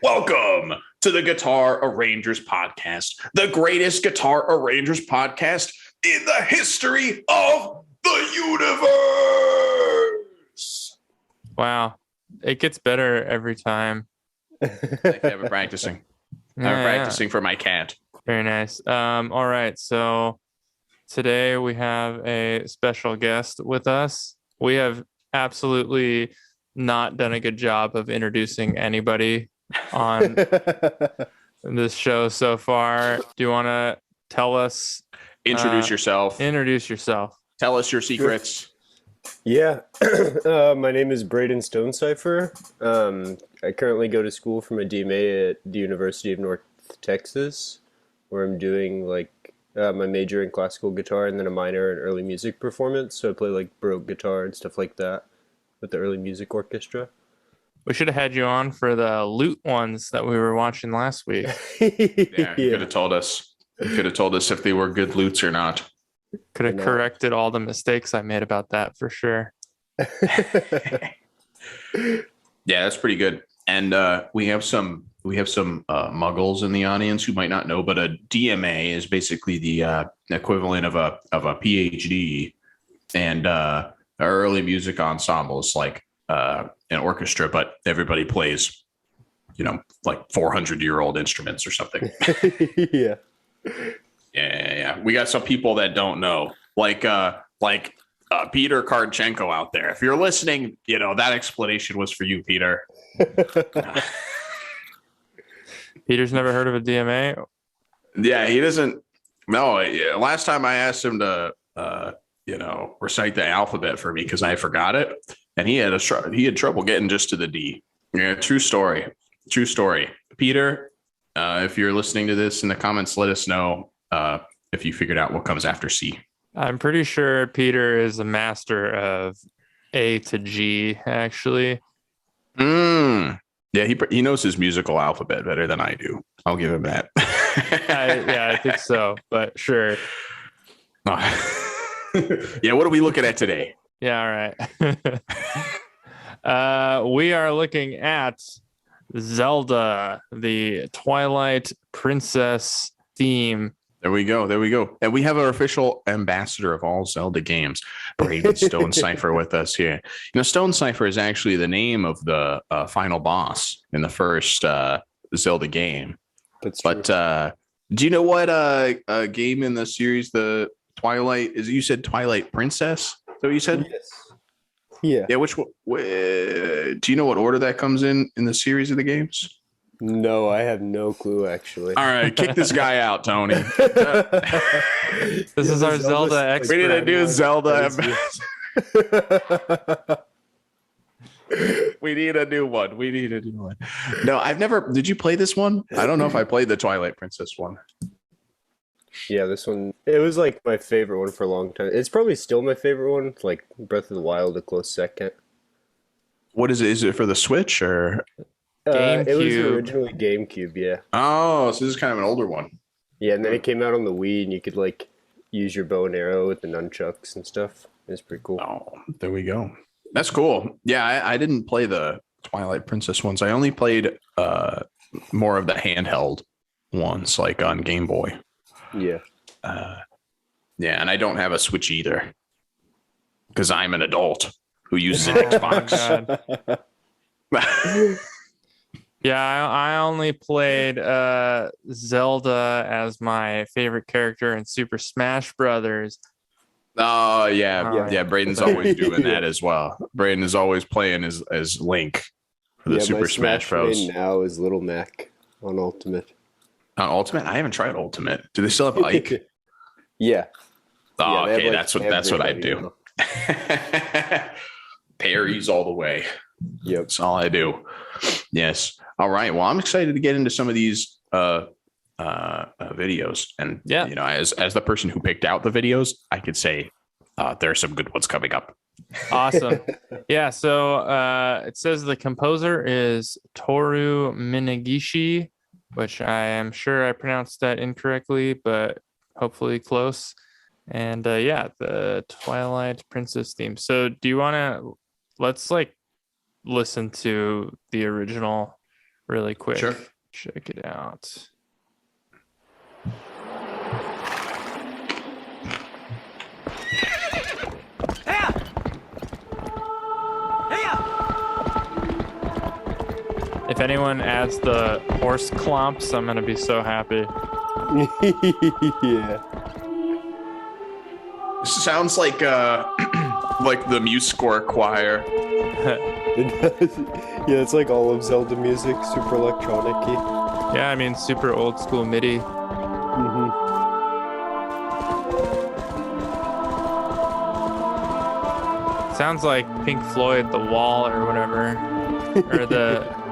Welcome to the Guitar Arrangers Podcast, the greatest guitar arrangers podcast in the history of the universe. Wow. It gets better every time. I've been practicing. I've been practicing for my cat. Very nice. All right. So today we have a special guest with us. We have absolutely not done a good job of introducing anybody on this show so far. Do you want to tell us? Introduce yourself. Introduce yourself. Tell us your secrets. Yeah. My name is Braden Stonecipher. I currently go to school for my DMA at the University of North Texas, where I'm doing my major in classical guitar and then a minor in early music performance. So I play like Baroque guitar and stuff like that with the early music orchestra. We should have had you on for the lute ones that we were watching last week. Yeah, you could have told us. You could have told us if they were good lutes or not. Could have corrected all the mistakes I made about that for sure. Yeah, that's pretty good. And we have some muggles in the audience who might not know, but a DMA is basically the equivalent of a PhD, and our early music ensemble is like an orchestra, but everybody plays, like 400-year-old instruments or something. Yeah. Yeah. We got some people that don't know, like Peter Kardchenko out there. If you're listening, that explanation was for you, Peter. Peter's never heard of a DMA? Yeah, he doesn't. No, last time I asked him to, recite the alphabet for me because I forgot it, and he had trouble getting just to the D. Yeah, true story. Peter, if you're listening to this in the comments, let us know if you figured out what comes after C. I'm pretty sure Peter is a master of A to G, actually. Yeah, he knows his musical alphabet better than I do. I'll give him that. I think so, but sure. Yeah, what are we looking at today? Yeah, all right. We are looking at Zelda, the Twilight Princess theme. There we go. And we have our official ambassador of all Zelda games, Braden Stonecipher, with us here. Stonecipher is actually the name of the final boss in the first Zelda game. That's true. But do you know what game in the series, the Twilight, is? You said Twilight Princess? Is that what you said? Yes. Yeah. Yeah, which do you know what order that comes in the series of the games? No, I have no clue, actually. All right, kick this guy out, Tony. This is our Zelda expert. We need a new Zelda. We need a new one. No, I've never. Did you play this one? I don't know if I played the Twilight Princess one. Yeah, this one, it was like my favorite one for a long time. It's probably still my favorite one, like Breath of the Wild, a close second. What is it? Is it for the Switch or? It was GameCube. originally GameCube, yeah. Oh, so this is kind of an older one. Yeah, and then it came out on the Wii, and you could use your bow and arrow with the nunchucks and stuff. It's pretty cool. Oh, there we go. That's cool. Yeah, I didn't play the Twilight Princess ones. I only played more of the handheld ones, like on Game Boy. Yeah. Yeah, and I don't have a Switch either because I'm an adult who uses an Xbox. Oh Yeah, I only played Zelda as my favorite character in Super Smash Brothers. Oh, yeah. Braden's always doing that as well. Braden is always playing as Link for the Super my Smash Bros. Main now is Little Mac on Ultimate. On Ultimate? I haven't tried Ultimate. Do they still have Ike? Yeah. Oh, Yeah, okay. have, That's what I do. Parries all the way. Yep. That's all I do. Yes. All right. Well, I'm excited to get into some of these videos, and as the person who picked out the videos, I could say there are some good ones coming up. Awesome. Yeah. So it says the composer is Toru Minagishi, which I am sure I pronounced that incorrectly, but hopefully close. And the Twilight Princess theme. So do you want to let's listen to the original really quick. Sure. Check it out. If anyone adds the horse clomps, I'm gonna be so happy. Yeah. This sounds like like the Muse Score choir. It does. Yeah, it's like all of Zelda music, super electronic-y. Yeah, I mean, super old school MIDI. Mm-hmm. Sounds like Pink Floyd, The Wall, or whatever, or the.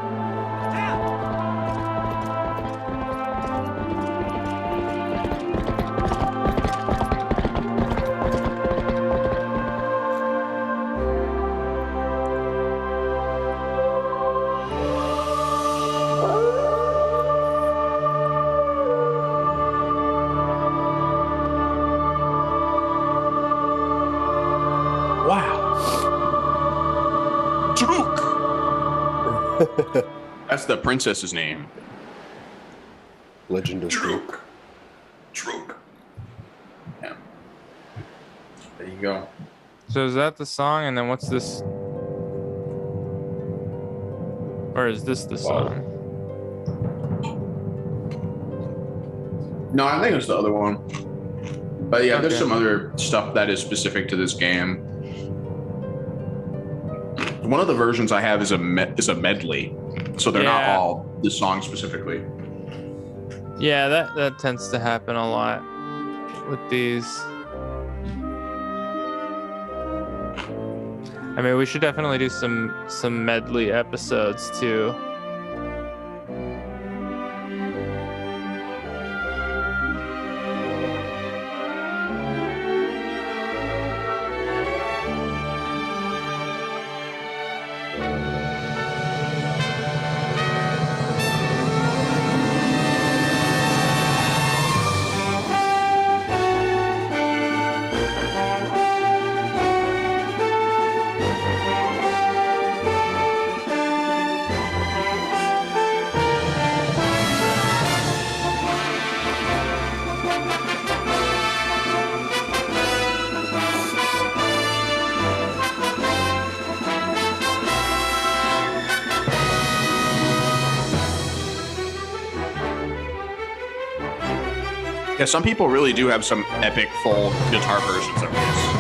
That's the princess's name. Legend of Druk. Druk. Yeah. There you go. So is that the song? And then what's this? Or is this the song? No, I think it's the other one. But yeah, there's Okay. some other stuff that is specific to this game. One of the versions I have is a medley, so they're not Yeah. all the song specifically. Yeah, that tends to happen a lot with these. I mean, we should definitely do some medley episodes too. Yeah, some people really do have some epic full guitar versions of this.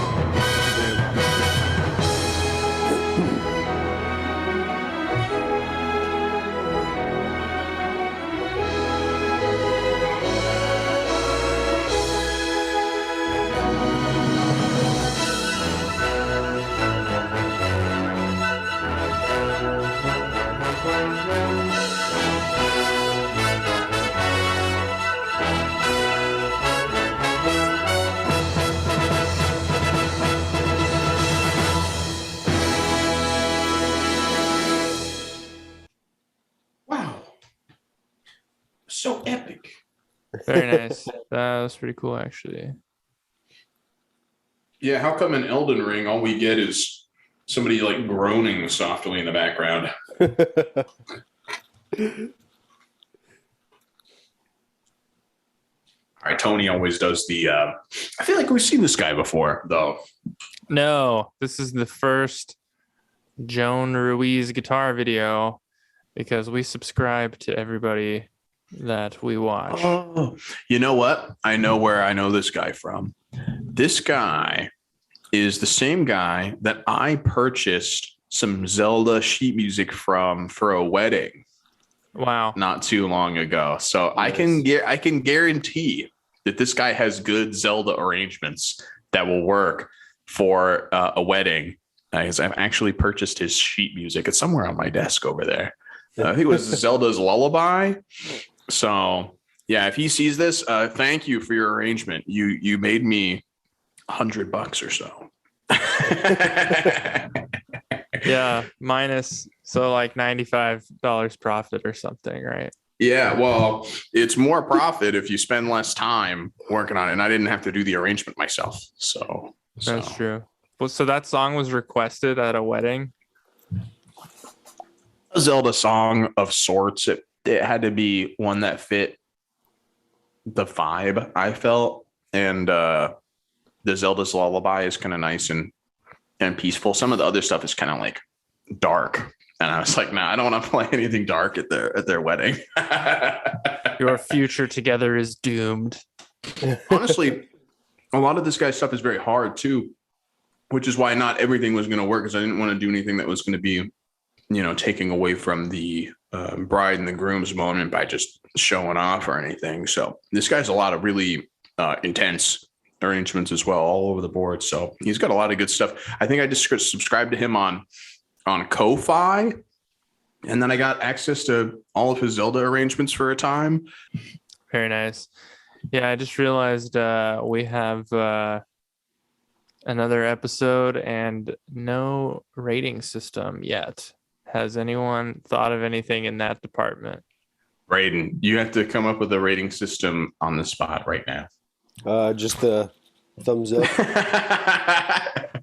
Wow. So epic. Very nice. That was pretty cool, actually. Yeah, how come in Elden Ring all we get is somebody like groaning softly in the background? All right, Tony always does the I feel like we've seen this guy before, though. No, this is the first Jone Ruiz guitar video because we subscribe to everybody that we watch. Oh, you know what? I know where I know this guy from. This guy is the same guy that I purchased some Zelda sheet music from for a wedding Wow. not too long ago. So Nice. I can guarantee that this guy has good Zelda arrangements that will work for a wedding. Because I've actually purchased his sheet music. It's somewhere on my desk over there. I think it was Zelda's Lullaby. So yeah, if he sees this, thank you for your arrangement. You made me $100 or so. Yeah, minus so like $95 profit or something, right? Yeah, well, it's more profit if you spend less time working on it, and I didn't have to do the arrangement myself. So That's true. Well, so that song was requested at a wedding. a Zelda song of sorts. It had to be one that fit the vibe I felt, and the Zelda's Lullaby is kind of nice and peaceful. Some of the other stuff is kind of like dark, and I was like, nah, I don't want to play anything dark at their wedding. Your future together is doomed. Honestly, a lot of this guy's stuff is very hard too, which is why not everything was going to work, because I didn't want to do anything that was going to be, taking away from the bride and the groom's moment by just showing off or anything. So this guy's a lot of really intense arrangements as well, all over the board. So he's got a lot of good stuff. I think I just subscribed to him on Ko-Fi, and then I got access to all of his Zelda arrangements for a time. Very nice. Yeah, I just realized we have another episode and no rating system yet. Has anyone thought of anything in that department? Braden, you have to come up with a rating system on the spot right now. Just the thumbs up.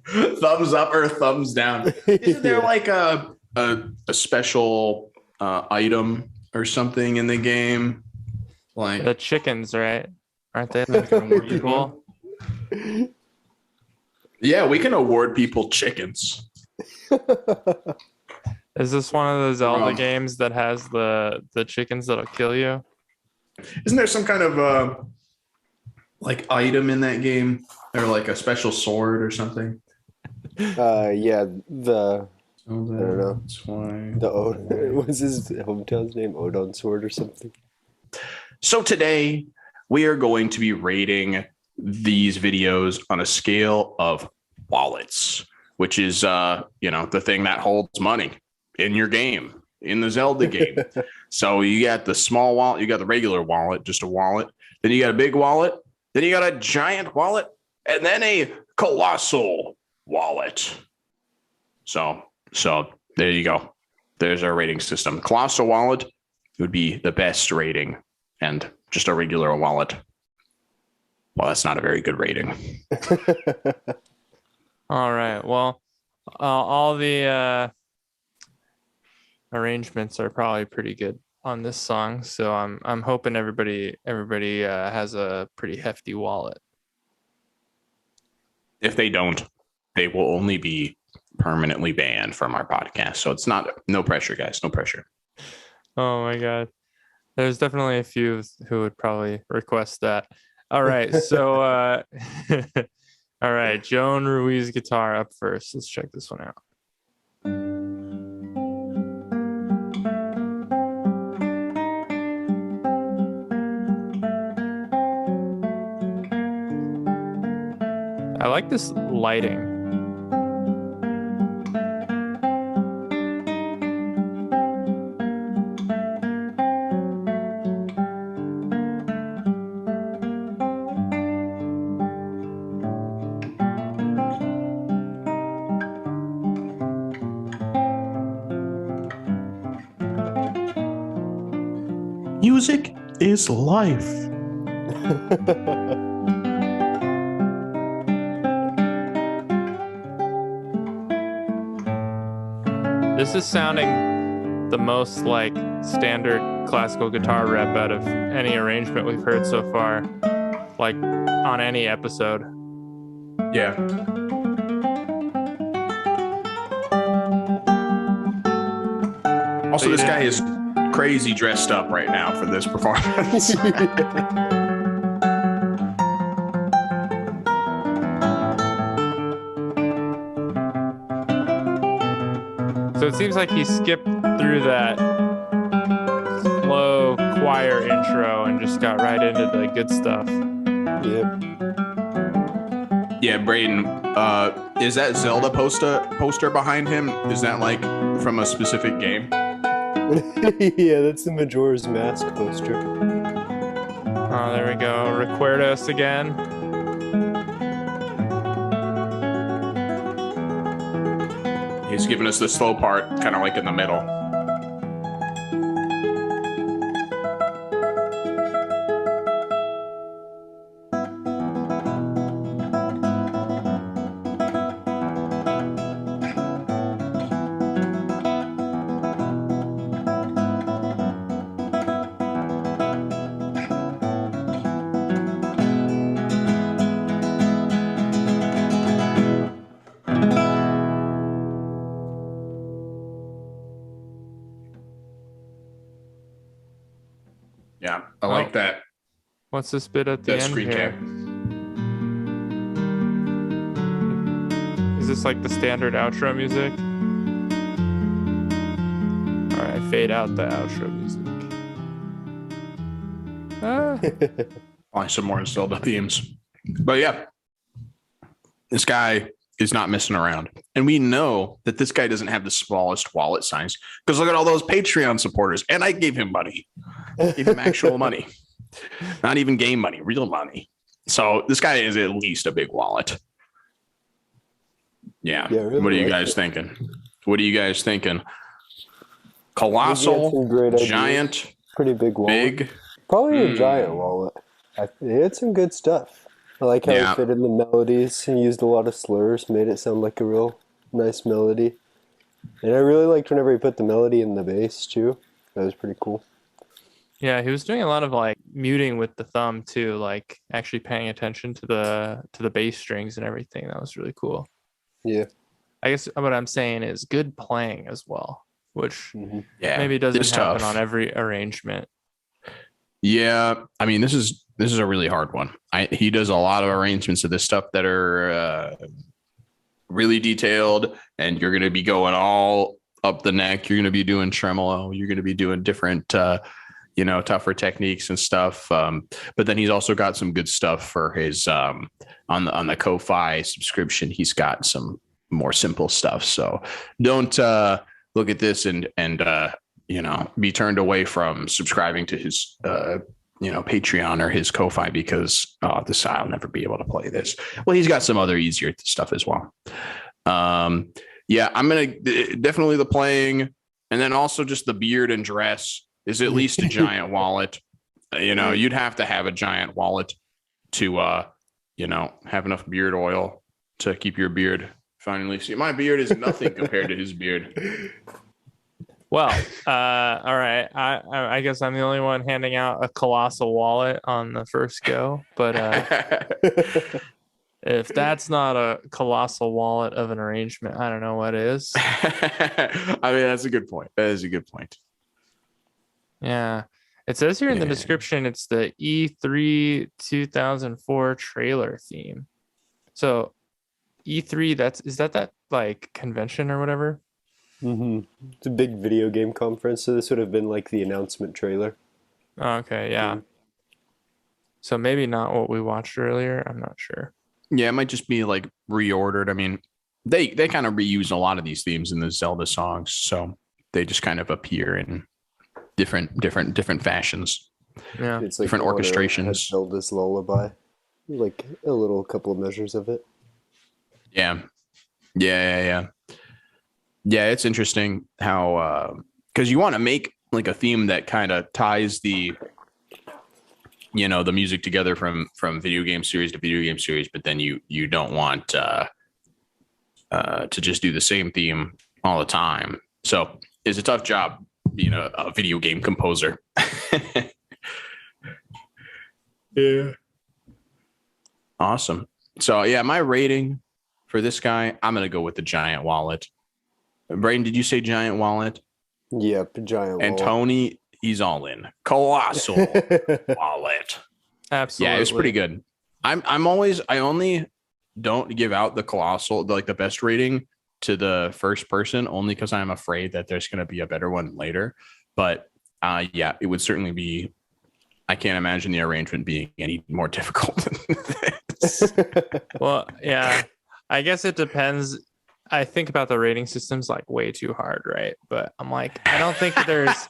Thumbs up or thumbs down? Isn't there like a special item or something in the game? Like the chickens, right? Aren't they like reward people? Yeah, we can award people chickens. Is this one of the Zelda games that has the chickens that'll kill you? Isn't there some kind of like item in that game, or like a special sword or something? Yeah, I don't know. That's why. What's his hometown's name? Odon Sword or something? So today we are going to be rating these videos on a scale of wallets, which is, the thing that holds money in your game, in the Zelda game. So you got the small wallet, you got the regular wallet, just a wallet. Then you got a big wallet. Then you got a giant wallet, and then a colossal wallet. So there you go. There's our rating system. Colossal wallet would be the best rating, and just a regular wallet, well, that's not a very good rating. All right. Well, all the arrangements are probably pretty good on this song, so I'm hoping everybody has a pretty hefty wallet. If they don't, they will only be permanently banned from our podcast. So it's no pressure, guys. No pressure. Oh my God. There's definitely a few who would probably request that. All right. So, all right. Jone Ruiz guitar up first. Let's check this one out. I like this lighting. Music is life. This is sounding the most like standard classical guitar rep out of any arrangement we've heard so far, like on any episode. Yeah. Also, this guy is crazy dressed up right now for this performance. So it seems like he skipped through that slow choir intro and just got right into the good stuff. Yep. Yeah, Braden, is that Zelda poster behind him? Is that like from a specific game? Yeah, that's the Majora's Mask poster. Oh, there we go. Recuerdos again. He's giving us the slow part, kind of like in the middle. Yeah, I like that. What's this bit at the That end screen here? cap. Is this like the standard outro music? All right, fade out the outro music. Probably some more Zelda themes. But yeah, this guy is not messing around. And we know that this guy doesn't have the smallest wallet size because look at all those Patreon supporters. And I gave him money. Gave him actual money. Not even game money, real money. So this guy is at least a big wallet. Yeah. Really what are you guys thinking? What are you guys thinking? Colossal, giant, pretty big wallet. Big. Probably a giant wallet. It had some good stuff. I like how he fit in the melodies. He used a lot of slurs, made it sound like a real nice melody. And I really liked whenever he put the melody in the bass too. That was pretty cool. Yeah, he was doing a lot of like muting with the thumb too, like actually paying attention to the bass strings and everything. That was really cool. Yeah. I guess what I'm saying is good playing as well, which maybe doesn't happen tough on every arrangement. Yeah, I mean this is a really hard one. He does a lot of arrangements of this stuff that are really detailed, and you're going to be going all up the neck. You're going to be doing tremolo. You're going to be doing different, tougher techniques and stuff. But then he's also got some good stuff for his on the Ko-Fi subscription. He's got some more simple stuff. So don't look at this and be turned away from subscribing to his, Patreon or his Ko-Fi because I'll never be able to play this. Well, he's got some other easier stuff as well. I'm going to definitely the playing, and then also just the beard and dress is at least a giant wallet. You'd have to have a giant wallet to, have enough beard oil to keep your beard finally. See, my beard is nothing compared to his beard. Well, all right. I guess I'm the only one handing out a colossal wallet on the first go, but if that's not a colossal wallet of an arrangement, I don't know what is. I mean, that's a good point. That is a good point. Yeah. It says here in the description, it's the E3 2004 trailer theme. So E3, is that like convention or whatever? Mm-hmm. It's a big video game conference, so this would have been like the announcement trailer. Okay, yeah. So maybe not what we watched earlier. I'm not sure. Yeah, it might just be like reordered. I mean, they kind of reuse a lot of these themes in the Zelda songs, so they just kind of appear in different fashions. Yeah, it's like different orchestrations. Zelda's Lullaby, like a little couple of measures of it. Yeah. Yeah, it's interesting how because you want to make like a theme that kind of ties the the music together from video game series to video game series, but then you don't want to just do the same theme all the time. So it's a tough job being a video game composer. Yeah. Awesome. So yeah, my rating for this guy, I'm gonna go with the giant wallet. Brayden, did you say giant wallet? Yep, giant wallet. And Tony, he's all in. Colossal wallet. Absolutely. Yeah, it was pretty good. I only don't give out the colossal, like the best rating to the first person, only because I'm afraid that there's going to be a better one later. But it would certainly be. I can't imagine the arrangement being any more difficult than this. Well, yeah, I guess it depends. I think about the rating systems like way too hard, right? But I'm like, I don't think there's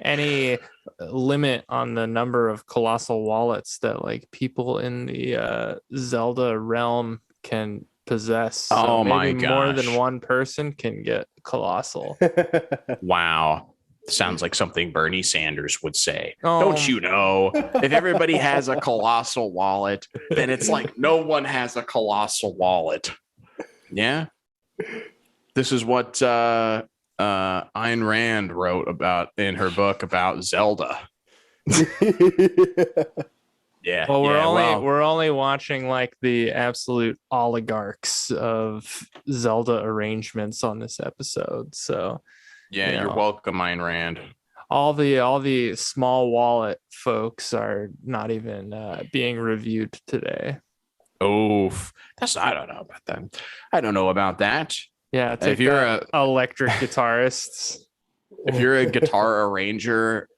any limit on the number of colossal wallets that like people in the Zelda realm can possess. So my gosh. More than one person can get colossal. Wow. Sounds like something Bernie Sanders would say. Don't you know? If everybody has a colossal wallet, then it's like no one has a colossal wallet. Yeah. This is what Ayn Rand wrote about in her book about Zelda. Yeah. Well, we're only watching like the absolute oligarchs of Zelda arrangements on this episode. So yeah, you're welcome, Ayn Rand. all the small wallet folks are not even being reviewed today. Oh, I don't know about that. I don't know about that. Yeah, If you're a electric guitarists. If you're a guitar arranger,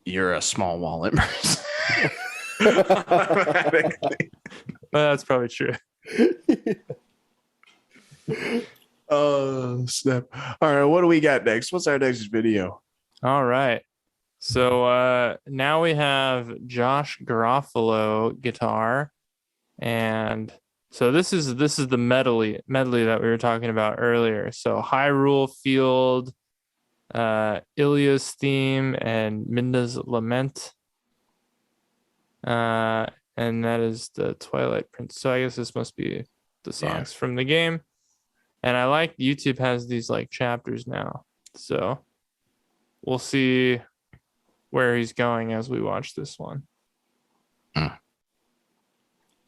you're a small wallet person. Automatically. Well, that's probably true. Oh, snap. All right, what do we got next? What's our next video? All right. So now we have Josh Garofolo guitar. And so this is the medley that we were talking about earlier. So Hyrule Field, Ilia's theme, and Midna's Lament. And that is the Twilight Princess. So I guess this must be the songs from the game. And I like YouTube has these like chapters now. So we'll see where he's going as we watch this one.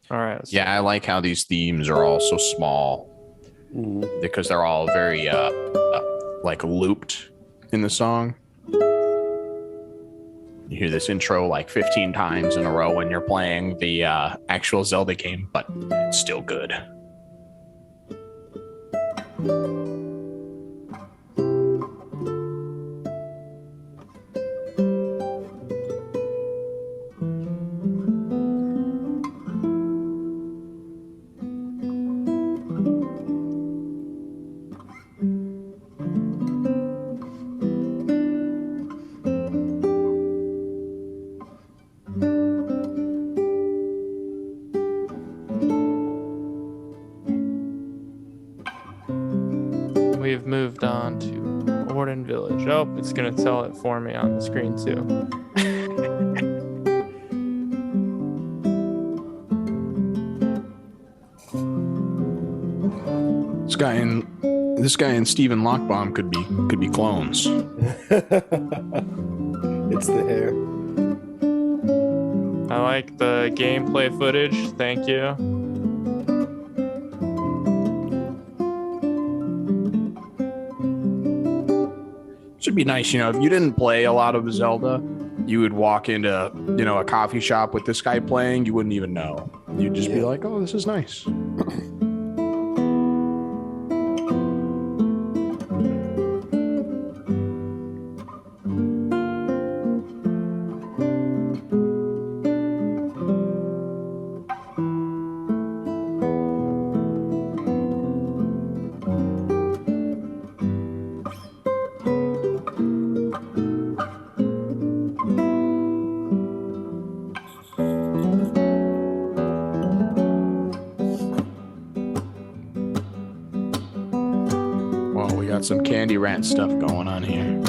All right. Yeah, I like how these themes are all so small because they're all very like looped in the song. You hear this intro like 15 times in a row when you're playing the actual Zelda game, but it's still good. We've moved on to Orden Village. Oh, it's going to tell it for me on the screen too. This guy and Stephen Lockbaum could be clones. It's the hair. I like the gameplay footage. Thank you. Should be nice, if you didn't play a lot of Zelda, you would walk into, a coffee shop with this guy playing, you wouldn't even know. You'd just be like, oh, this is nice. Some Candy Rat stuff going on here.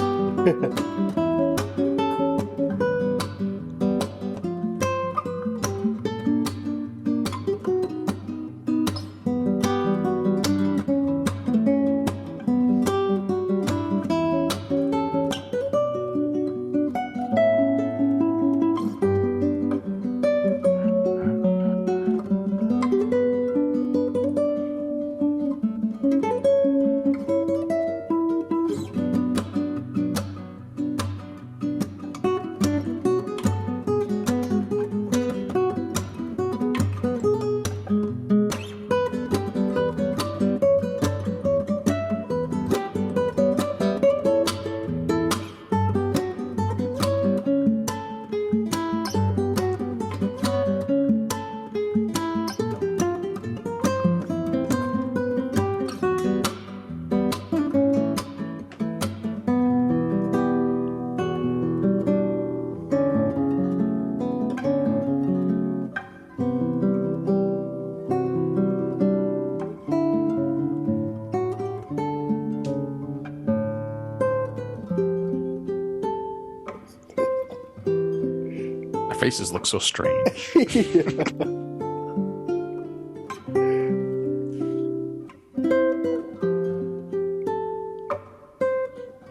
Faces look so strange.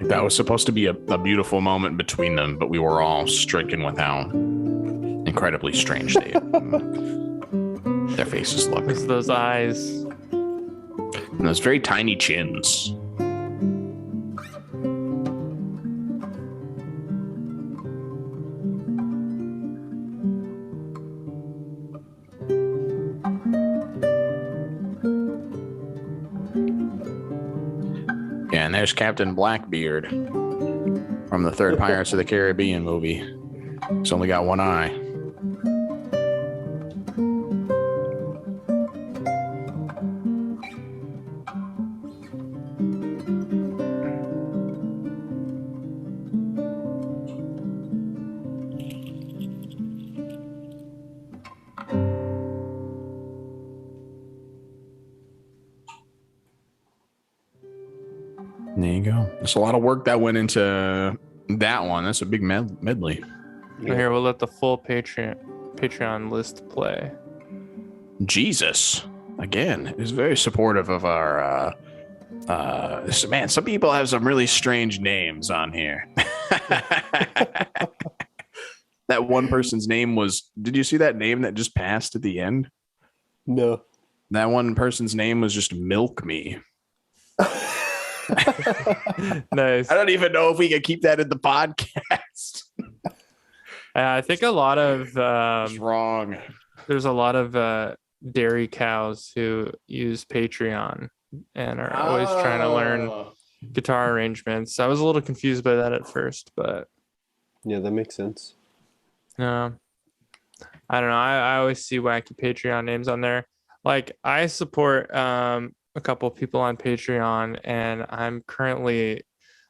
That was supposed to be a beautiful moment between them, but we were all stricken with how incredibly strange their faces look. It's those eyes. And those very tiny chins. there's Captain Blackbeard from the third Pirates of the Caribbean movie. He's only got one eye. There you go. There's a lot of work that went into that one. That's a big medley. Yeah. Here, we'll let the full Patreon list play. Jesus. Again, is very supportive of our man, some people have some really strange names on here. That one person's name was, did you see that name that just passed at the end? No. That one person's name was just Milk Me. Nice. I don't even know if we can keep that in the podcast. I think a lot of It's wrong. There's a lot of dairy cows who use Patreon and are always trying to learn guitar arrangements. I was a little confused by that at first, but yeah, that makes sense. I don't know. I always see wacky Patreon names on there. Like, I support a couple of people on Patreon, and I'm currently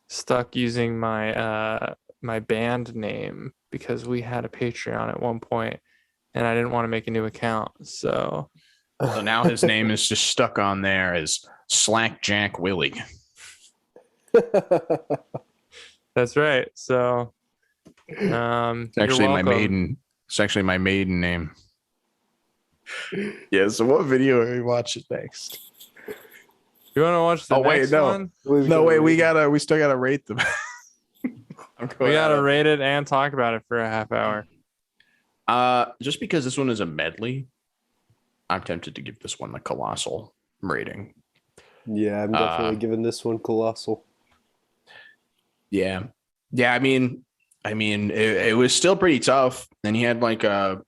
stuck using my my band name because we had a Patreon at one point, and I didn't want to make a new account. So now his name is just stuck on there as Slack Jack Willie. That's right. So it's actually my maiden. It's actually my maiden name. Yeah. So what video are we watching next? You want to watch the next one? No, wait. We still gotta rate them. We gotta rate it and talk about it for a half hour. Just because this one is a medley, I'm tempted to give this one the colossal rating. Yeah, I'm definitely giving this one colossal. Yeah. I mean, it was still pretty tough. Then he had like the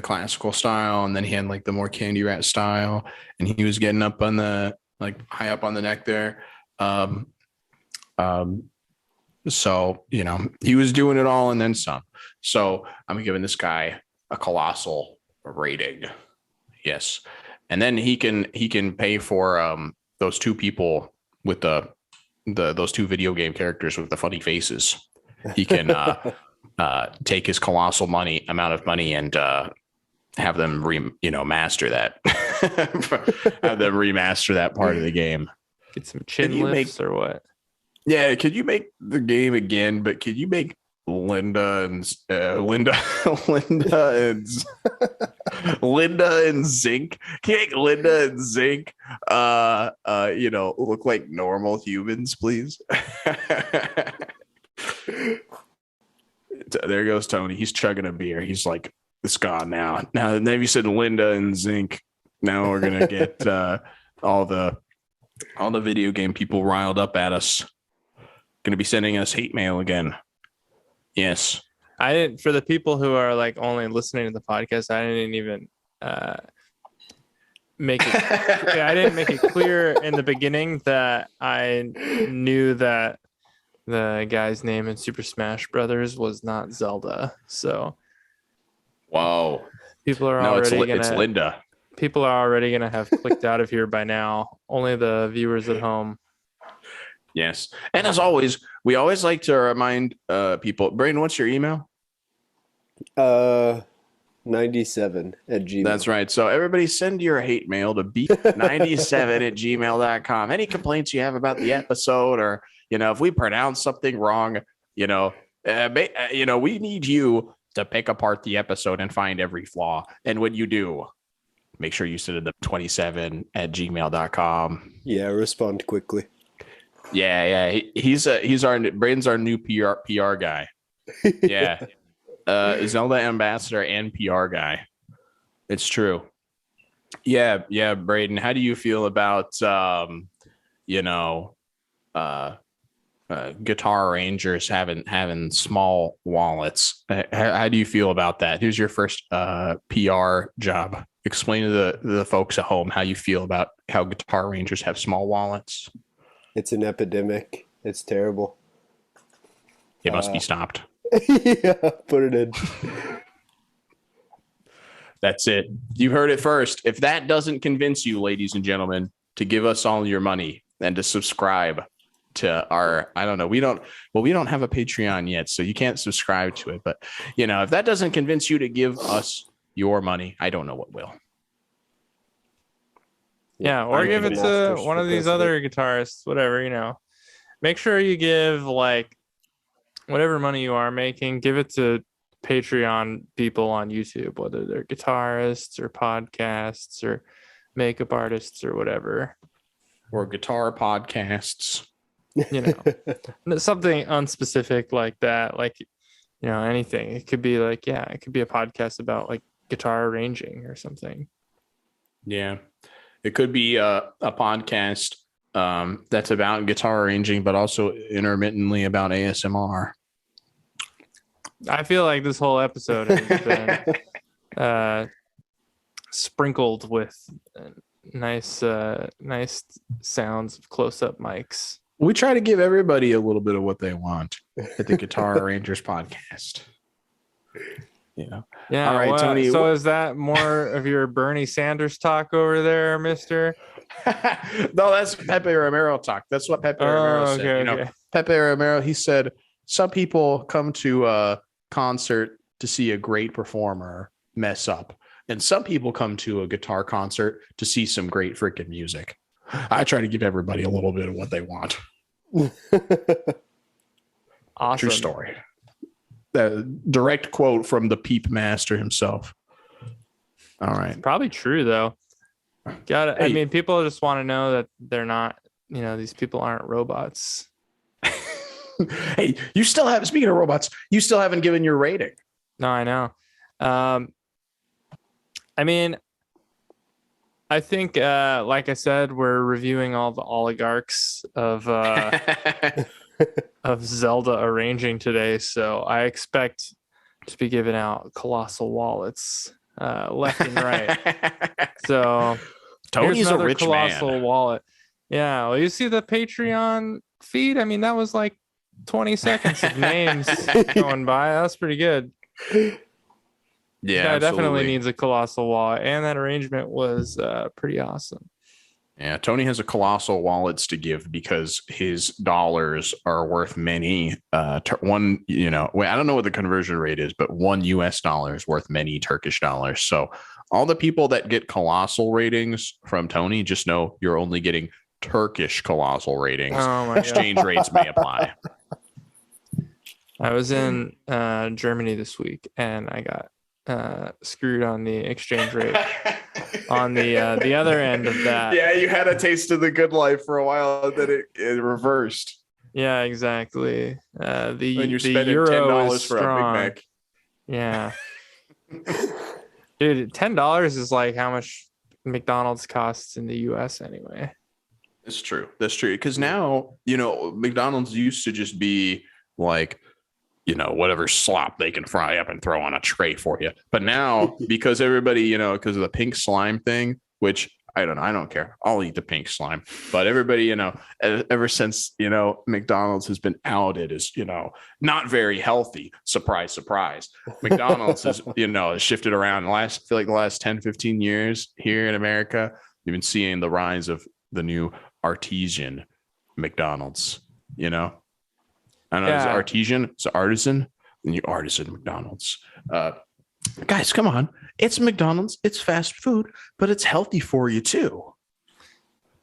classical style, and then he had like the more Candy Rat style, and he was getting up on the high up on the neck there. So, he was doing it all and then some. So I'm giving this guy a colossal rating. Yes. And then he can pay for those two people with those two video game characters with the funny faces. He can take his colossal amount of money and have them master that. Have them remaster that part of the game. Get some chin lifts or what? Yeah, could you make the game again? But could you make Linda and Zinc? Can you make Linda and Zinc look like normal humans, please? There goes Tony. He's chugging a beer. He's like, it's gone now. Now you said Linda and Zinc. Now we're gonna get all the video game people riled up at us. Gonna be sending us hate mail again. Yes. I didn't, for the people who are like only listening to the podcast, I didn't even make it I didn't make it clear in the beginning that I knew that the guy's name in Super Smash Brothers was not Zelda. So whoa. People are it's Linda. People are already gonna have clicked out of here by now. Only the viewers at home. Yes. And as always, we always like to remind people. Brayden, what's your email? 97@gmail. That's right. So everybody send your hate mail to beat97@gmail.com. Any complaints you have about the episode, or, if we pronounce something wrong, we need you to pick apart the episode and find every flaw. And when you do, make sure you send it to 27@gmail.com. Yeah, respond quickly. Yeah. Brayden's our new PR guy. Yeah. Zelda ambassador and PR guy. It's true. Yeah, Brayden, how do you feel about guitar arrangers having small wallets? How do you feel about that? Here's your first PR job. Explain to the folks at home how you feel about how guitar arrangers have small wallets. It's an epidemic. It's terrible. It must be stopped. Yeah, put it in. That's it. You heard it first. If that doesn't convince you, ladies and gentlemen, to give us all your money and to subscribe to our, I don't know, we don't have a Patreon yet, so you can't subscribe to it. But, if that doesn't convince you to give us your money, I don't know what will. Yeah, or give it to one of these other guitarists, whatever, Make sure you give, like, whatever money you are making, give it to Patreon people on YouTube, whether they're guitarists or podcasts or makeup artists or whatever. Or guitar podcasts. Something unspecific like that, like, anything. It could be like, it could be a podcast about like guitar arranging or something. Yeah. It could be a podcast that's about guitar arranging, but also intermittently about ASMR. I feel like this whole episode has been sprinkled with nice sounds of close-up mics. We try to give everybody a little bit of what they want at the Guitar Arrangers podcast. Yeah. All right, Tony. So is that more of your Bernie Sanders talk over there, mister? No, that's Pepe Romero talk. That's what Pepe Romero said. Okay. Pepe Romero, he said, some people come to a concert to see a great performer mess up. And some people come to a guitar concert to see some great freaking music. I try to give everybody a little bit of what they want. Awesome. True story. Direct quote from the Peep Master himself. All right. Probably true, though. I mean, people just want to know that they're not, these people aren't robots. Hey, you still have, speaking of robots, you still haven't given your rating. No, I know. I mean, I think, like I said, we're reviewing all the oligarchs of Zelda arranging today, so I expect to be giving out colossal wallets left and right. So Tony's a rich colossal man. wallet. Yeah, well, you see the Patreon feed? I mean, that was like 20 seconds of names going by. That's pretty good. Yeah, definitely needs a colossal wallet, and that arrangement was pretty awesome. Yeah, Tony has a colossal wallets to give because his dollars are worth many. I don't know what the conversion rate is, but $1 is worth many Turkish dollars. So all the people that get colossal ratings from Tony, just know you're only getting Turkish colossal ratings. Oh my Exchange rates may apply. I was in Germany this week, and I got screwed on the exchange rate on the other end of that. Yeah, you had a taste of the good life for a while, and then it reversed. Yeah, exactly. When you're the spending euro $10 is for strong. a Big Mac. Yeah. Dude, $10 is like how much McDonald's costs in the US anyway. That's true. Because now, McDonald's used to just be like, whatever slop they can fry up and throw on a tray for you. But now, because everybody, because of the pink slime thing, which I don't care. I'll eat the pink slime. But everybody, ever since, McDonald's has been outed as, not very healthy. Surprise, surprise. McDonald's has, has shifted around. I feel like the last 10, 15 years here in America, you've been seeing the rise of the new artisan McDonald's, I don't know. Yeah. It's artisan, it's artisan, and you artisan McDonald's. Guys, come on. It's McDonald's. It's fast food, but it's healthy for you too.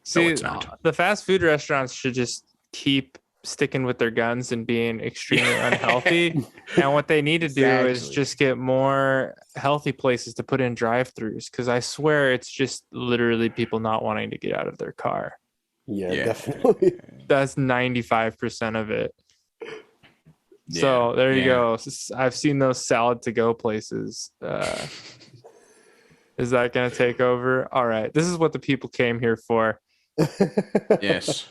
See, No, it's not. The fast food restaurants should just keep sticking with their guns and being extremely unhealthy. And what they need to do is just get more healthy places to put in drive-thrus, because I swear it's just literally people not wanting to get out of their car. Yeah, definitely. That's 95% of it. So there you go. I've seen those salad to go places. Is that going to take over? All right. This is what the people came here for. Yes.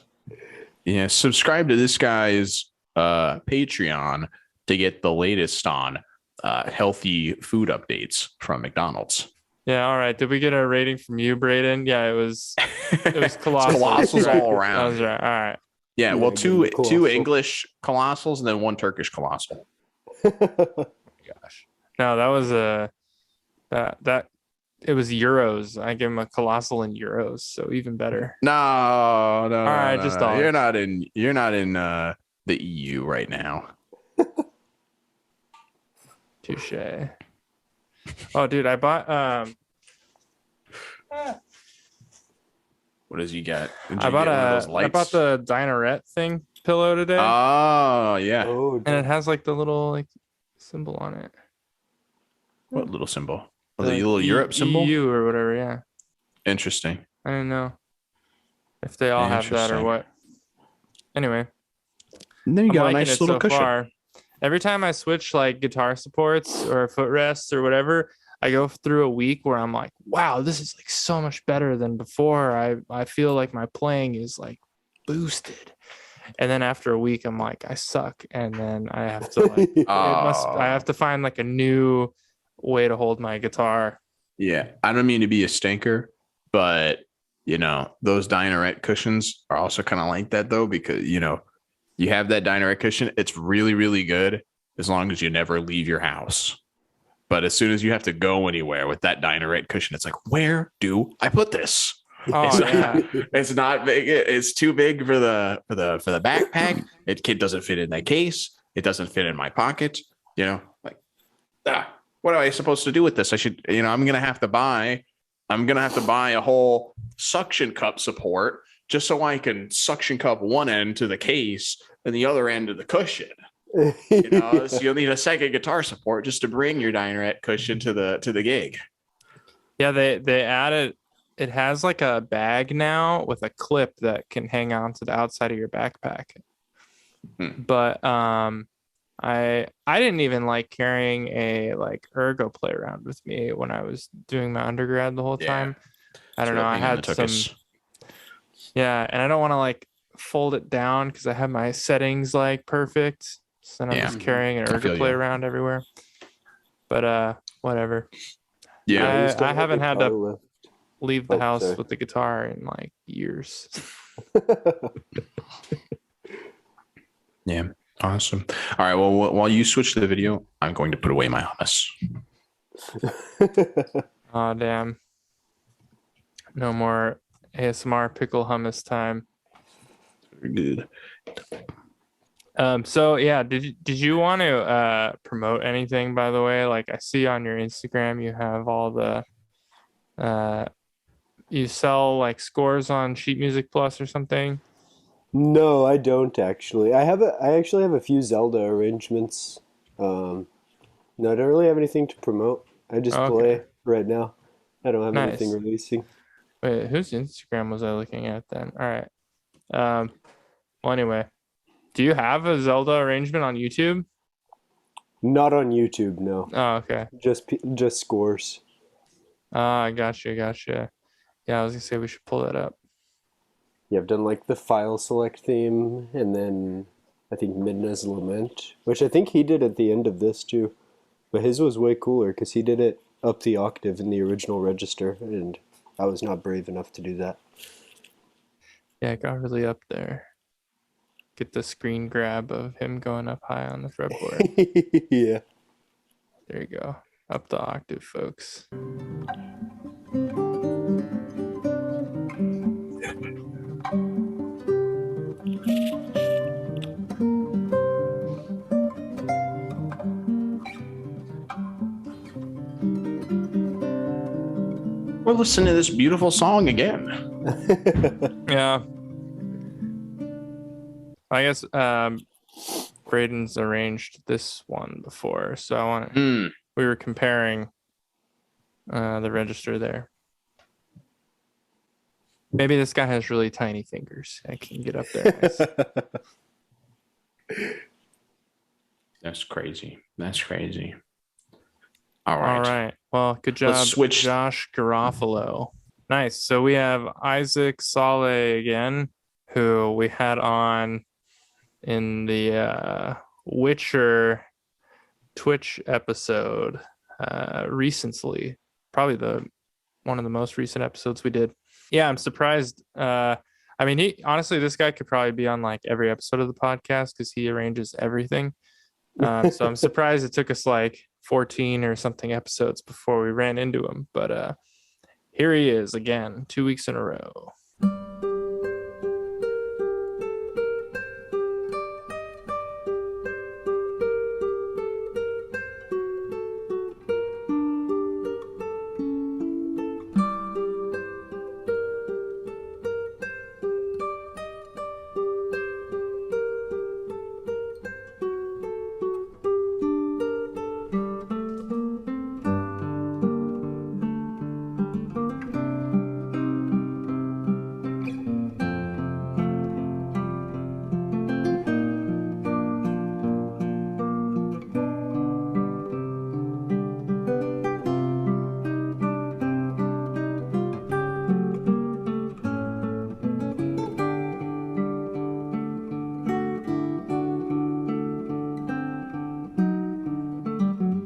Yeah. Subscribe to this guy's Patreon to get the latest on healthy food updates from McDonald's. Yeah. All right. Did we get a rating from you, Braden? Yeah, it was colossal. Colossals all around. That was right. All right. Yeah, well, give him a two colossal. English colossals and then one Turkish colossal. Gosh, no, that was that it was euros. I gave him a colossal in euros, so even better. No. All right, just dollars. You're not in the EU right now. Touche. Oh, dude, I bought What does you got? I bought the Dinarette thing pillow today. Oh yeah. Oh, and it has like the little like symbol on it. What little symbol? Oh, The the little Europe symbol? EU or whatever, yeah. Interesting. I don't know if they all have that or what. Anyway. And then you I'm got a liking nice it little so cushion. far. Every time I switch like guitar supports or footrests or whatever, I go through a week where I'm like, wow, this is like so much better than before. I feel like my playing is like boosted. And then after a week, I'm like, I suck. And then I have to like, I have to find like a new way to hold my guitar. Yeah. I don't mean to be a stinker, but you know, those Dinarette cushions are also kind of like that though, because you know, you have that Dinarette cushion. It's really, really good as long as you never leave your house. But as soon as you have to go anywhere with that Dinarette cushion, it's like, where do I put this? Oh, yeah. It's not big. It's too big for the backpack. It doesn't fit in that case. It doesn't fit in my pocket. You know, like, what am I supposed to do with this? I'm gonna have to buy a whole suction cup support just so I can suction cup one end to the case and the other end to the cushion. You know, so you'll need a second guitar support just to bring your Dinarette cushion to the gig. Yeah, they added. It has like a bag now with a clip that can hang on to the outside of your backpack. But I didn't even like carrying a like ergo play around with me when I was doing my undergrad the whole time. I don't know. I had some. Yeah, and I don't want to like fold it down because I have my settings like perfect. So then I'm just carrying an ergo play around everywhere. But whatever. Yeah, I haven't had to leave the house with the guitar in like years. Yeah, awesome. All right, well, while you switch to the video, I'm going to put away my hummus. Oh, damn. No more ASMR pickle hummus time. Good. So yeah, did you want to promote anything, by the way? Like I see on your Instagram you have all the you sell like scores on Sheet Music Plus or something? No, I don't actually. I actually have a few Zelda arrangements. No, I don't really have anything to promote. I just play right now. I don't have anything releasing. Wait, whose Instagram was I looking at then? All right. Well, anyway, do you have a Zelda arrangement on YouTube? Not on YouTube, no. Oh, okay. Just scores. Gotcha. Yeah, I was gonna say we should pull that up. Yeah, I've done like the file select theme, and then I think Midna's Lament, which I think he did at the end of this too. But his was way cooler because he did it up the octave in the original register, and I was not brave enough to do that. Yeah, it got really up there. Get the screen grab of him going up high on the fretboard. Yeah. There you go. Up the octave, folks. We're listening to this beautiful song again. Yeah. I guess Braden's arranged this one before, so I want we were comparing the register there. Maybe this guy has really tiny fingers. I can get up there. That's crazy. All right. Well, good job, Josh Garofolo. Nice. So we have Isac Saleh again, who we had on in the Witcher Twitch episode recently, probably one of the most recent episodes we did. Yeah, I'm surprised. I I mean, this guy could probably be on like every episode of the podcast because he arranges everything. So I'm surprised it took us like 14 or something episodes before we ran into him. But here he is again, 2 weeks in a row.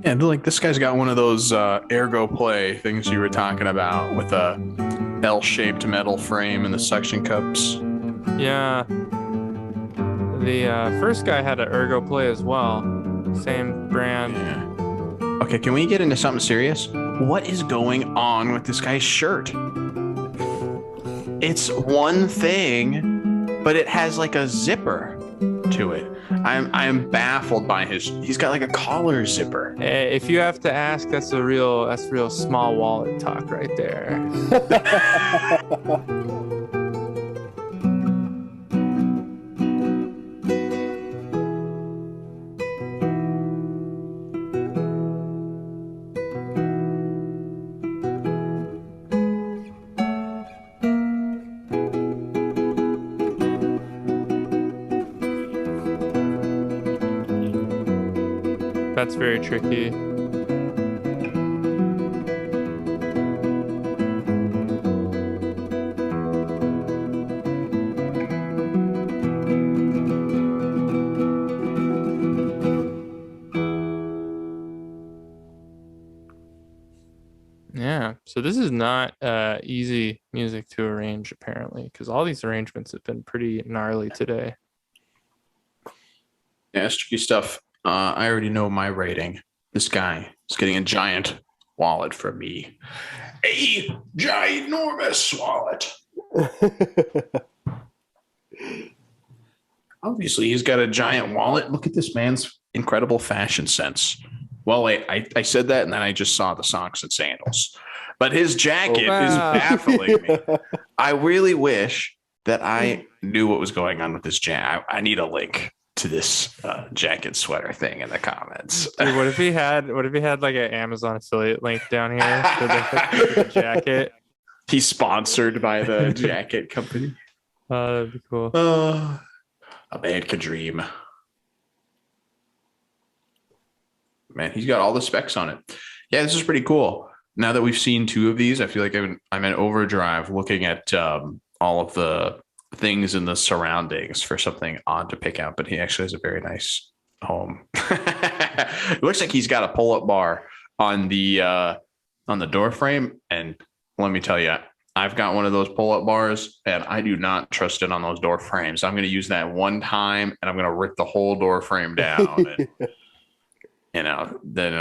And like this guy's got one of those ergo play things you were talking about with a L-shaped metal frame and the suction cups. Yeah. The first guy had an ergo play as well. Same brand. Yeah. Okay, can we get into something serious? What is going on with this guy's shirt? It's one thing, but it has like a zipper to it. I'm baffled by he's got like a collar zipper. If you have to ask, that's real small wallet talk right there. That's very tricky. Yeah, so this is not easy music to arrange, apparently, because all these arrangements have been pretty gnarly today. Yeah, it's tricky stuff. I already know my rating. This guy is getting a giant wallet from me. A ginormous wallet. Obviously, he's got a giant wallet. Look at this man's incredible fashion sense. Well, wait, I said that, and then I just saw the socks and sandals. But his jacket is baffling me. I really wish that I knew what was going on with this jacket. I need a link to this jacket sweater thing in the comments. Dude, what if he had like an Amazon affiliate link down here for the jacket? He's sponsored by the jacket company. That'd be cool. A man could dream. Man, he's got all the specs on it. Yeah, this is pretty cool. Now that we've seen two of these, I feel like I'm in overdrive looking at all of the things in the surroundings for something odd to pick out, but he actually has a very nice home. It looks like he's got a pull-up bar on the door frame, and let me tell you, I've got one of those pull-up bars, and I do not trust it on those door frames. I'm going to use that one time, and I'm going to rip the whole door frame down. And, then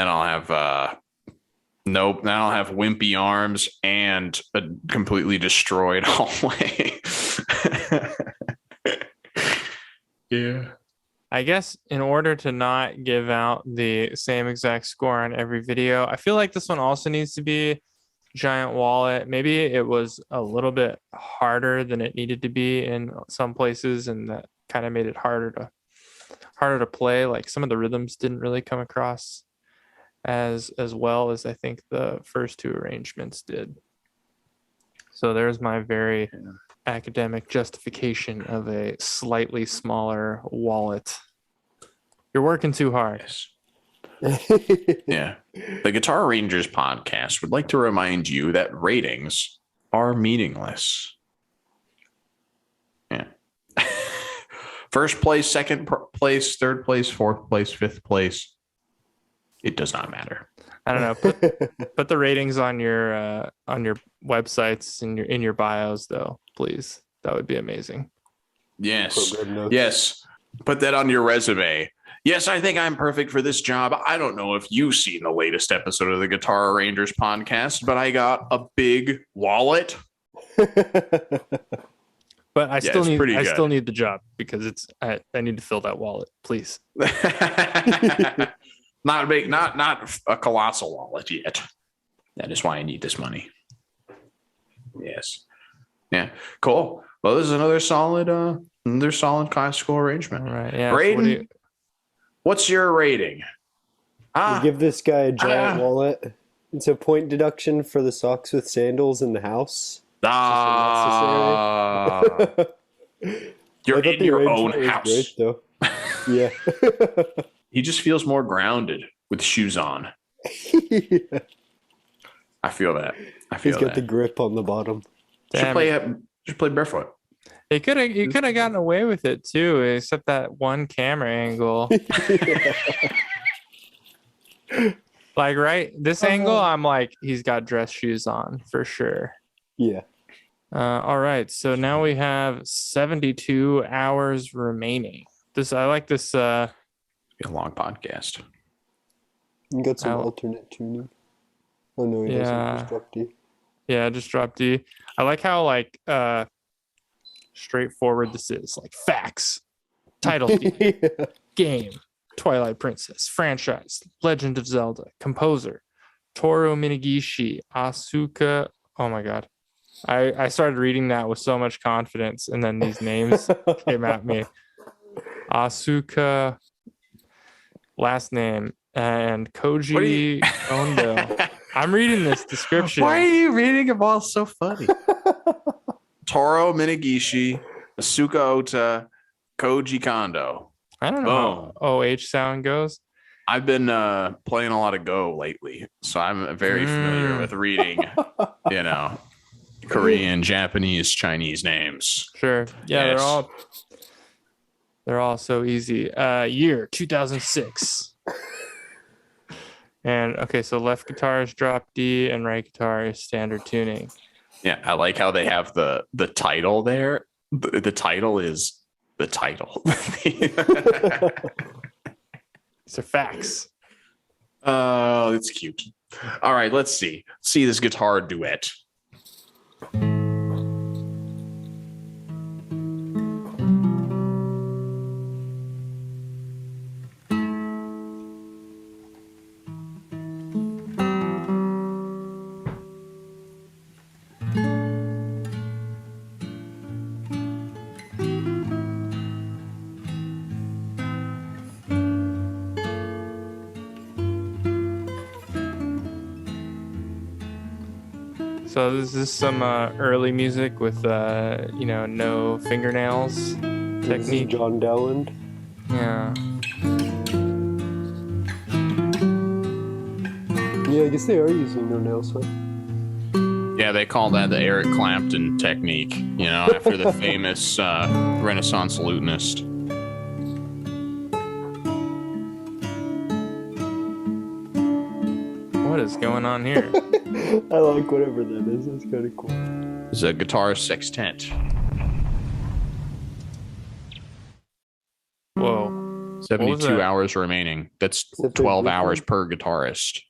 I'll have nope. Then I'll have wimpy arms and a completely destroyed hallway. Yeah. I guess in order to not give out the same exact score on every video, I feel like this one also needs to be giant wallet. Maybe it was a little bit harder than it needed to be in some places, and that kind of made it harder to play. Like some of the rhythms didn't really come across as well as I think the first two arrangements did. So there's my very academic justification of a slightly smaller wallet. You're working too hard. Yes. Yeah. The Guitar Rangers podcast would like to remind you that ratings are meaningless. Yeah. First place, second place, third place, fourth place, fifth place. It does not matter. I don't know. Put the ratings on your websites in your bios though. please. That would be amazing. Yes. Yes. Put that on your resume. Yes, I think I'm perfect for this job. I don't know if you've seen the latest episode of the Guitar Arrangers podcast, but I got a big wallet. But I still need the job because I need to fill that wallet, please. Not big, not a colossal wallet yet. That is why I need this money. Yes. Yeah. Cool. Well, this is another solid classical arrangement. All right. Yeah. Braden, so what's your rating? You give this guy a giant wallet. It's a point deduction for the socks with sandals in the house. You're in your own house. Great, though. Yeah. He just feels more grounded with shoes on. Yeah. I feel that. He's got the grip on the bottom. Should play barefoot. He could have gotten away with it too, except that one camera angle. Like this angle, I'm like, he's got dress shoes on for sure. Yeah. All right. So now we have 72 hours remaining. I like this. Be a long podcast. You got some alternate tuning. Oh no, he doesn't. Just drop D. Yeah, just drop D. I like how straightforward this is. Like facts, title D, game, Twilight Princess, franchise, Legend of Zelda, composer, Toru Minagishi, Asuka. Oh my god. I started reading that with so much confidence, and then these names came at me. Asuka, last name, and Koji Kondo. I'm reading this description. Why are you reading them all so funny? Toru Minagishi, Asuka Ota, Koji Kondo. I don't know how OH sound goes. I've been playing a lot of Go lately, so I'm very familiar with reading, Korean, Japanese, Chinese names. Sure. Yeah, yes. They're all so easy. Year 2006. And okay, so left guitar is drop D and right guitar is standard tuning. Yeah, I like how they have the title there. The title is the title. These are facts. Oh, it's cute. All right, let's see this guitar duet. So this is some early music with no fingernails technique. John Dowland. Yeah. Yeah, I guess they are using no nails, huh? Yeah, they call that the Eric Clapton technique, after the famous Renaissance lutenist. What is going on here? I like whatever that is. That's kind of cool. It's a guitar sextet. Whoa. 72 hours remaining. That's 12 hours per guitarist.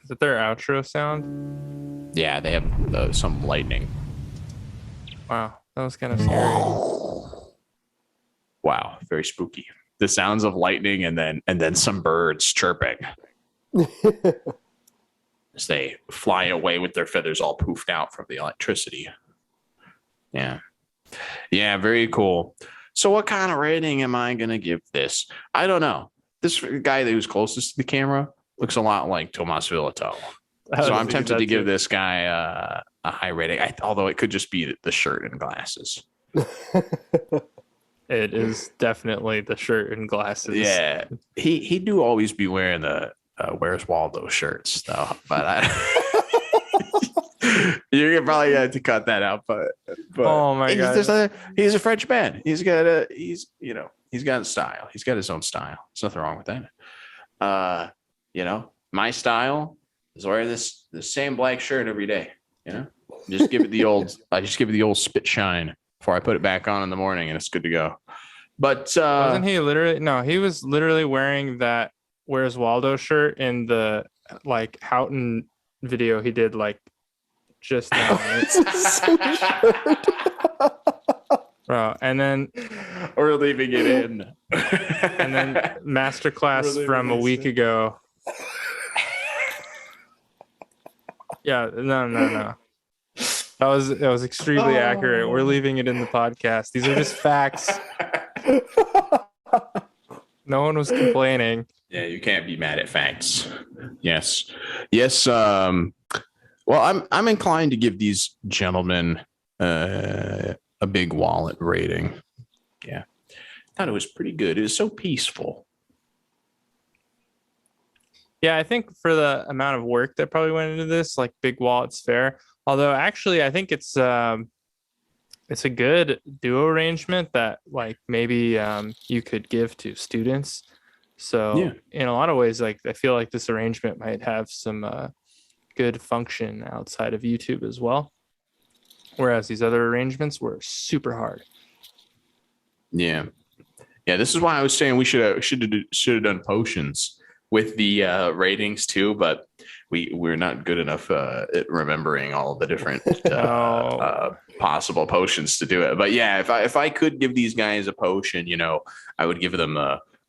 Is that their outro sound? Yeah, they have some lightning. Wow, that was kind of scary. Wow, very spooky. The sounds of lightning and then some birds chirping. As they fly away with their feathers all poofed out from the electricity. Yeah, very cool. So what kind of rating am I going to give this? I don't know. This guy who's closest to the camera looks a lot like Tomas Villito. So I'm tempted to give this guy a high rating, although it could just be the shirt and glasses. It is definitely the shirt and glasses. Yeah, he do always be wearing the Where's Waldo shirts though, but you're probably have to cut that out. But oh my god, he's a French man. He's got style. He's got his own style. There's nothing wrong with that. My style is wearing the same black shirt every day. Yeah. Just give it the old. I just give it the old spit shine before I put it back on in the morning, and it's good to go. But Wasn't he literally? No, he was literally wearing that "Where's Waldo" shirt in the like Houghton video he did like just now, right? Bro, and then we're leaving it in. And then masterclass from a week ago. Yeah, no. That was extremely accurate. We're leaving it in the podcast. These are just facts. No one was complaining. Yeah, you can't be mad at facts. Yes. Well, I'm inclined to give these gentlemen a big wallet rating. Yeah, thought it was pretty good. It was so peaceful. Yeah, I think for the amount of work that probably went into this, like big wallet's fair. Although actually, I think it's a good duo arrangement that like maybe you could give to students. So in a lot of ways, like I feel like this arrangement might have some good function outside of YouTube as well. Whereas these other arrangements were super hard. Yeah. This is why I was saying we should have done potions with the ratings too, but we're not good enough at remembering all the different possible potions to do it. But yeah, if I could give these guys a potion, I would give them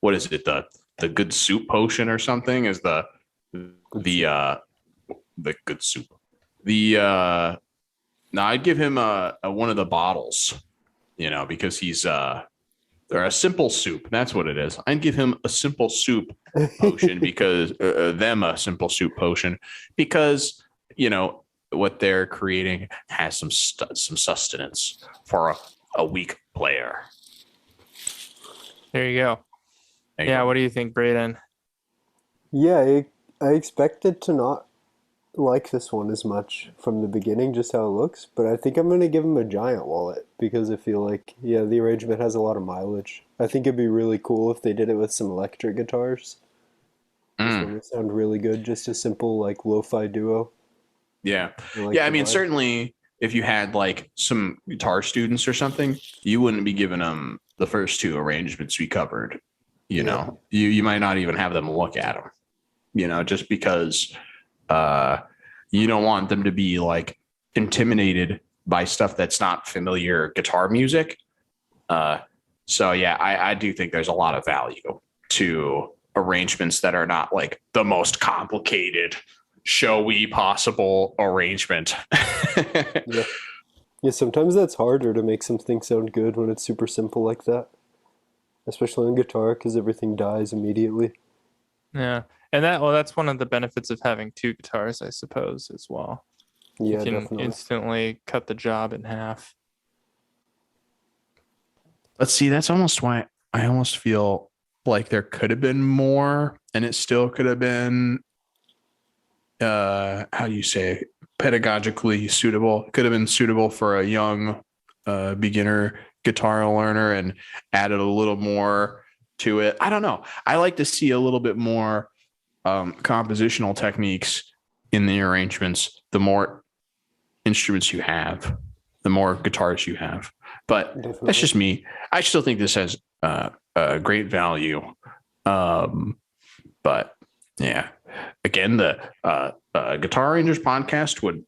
what is it, the good soup potion or something is the good soup. No, I'd give him one of the bottles, because he's they're a simple soup. That's what it is. I'd give him a simple soup potion because a simple soup potion because what they're creating has some sustenance for a weak player. There you go. What do you think, Braden? Yeah, I expected to not like this one as much from the beginning, just how it looks, but I think I'm going to give him a giant wallet because I feel like, the arrangement has a lot of mileage. I think it'd be really cool if they did it with some electric guitars. This one would sound really good, just a simple like lo-fi duo. Yeah. I mean, certainly if you had like some guitar students or something, you wouldn't be giving them the first two arrangements we covered. You might not even have them look at them, just because you don't want them to be like intimidated by stuff that's not familiar guitar music. So I do think there's a lot of value to arrangements that are not like the most complicated, showy possible arrangement. Yeah, sometimes that's harder to make something sound good when it's super simple like that, especially on guitar because everything dies immediately. Yeah. And that's one of the benefits of having two guitars, I suppose, as well. Yeah, you can definitely instantly cut the job in half. Let's see. That's almost why I almost feel like there could have been more, and it still could have been, how do you say, pedagogically suitable. It could have been suitable for a young beginner guitar learner and added a little more to it. I don't know. I like to see a little bit more compositional techniques in the arrangements. The more instruments you have, the more guitars you have. But Definitely. That's just me. I still think this has great value. But yeah, again, the Guitar Rangers podcast would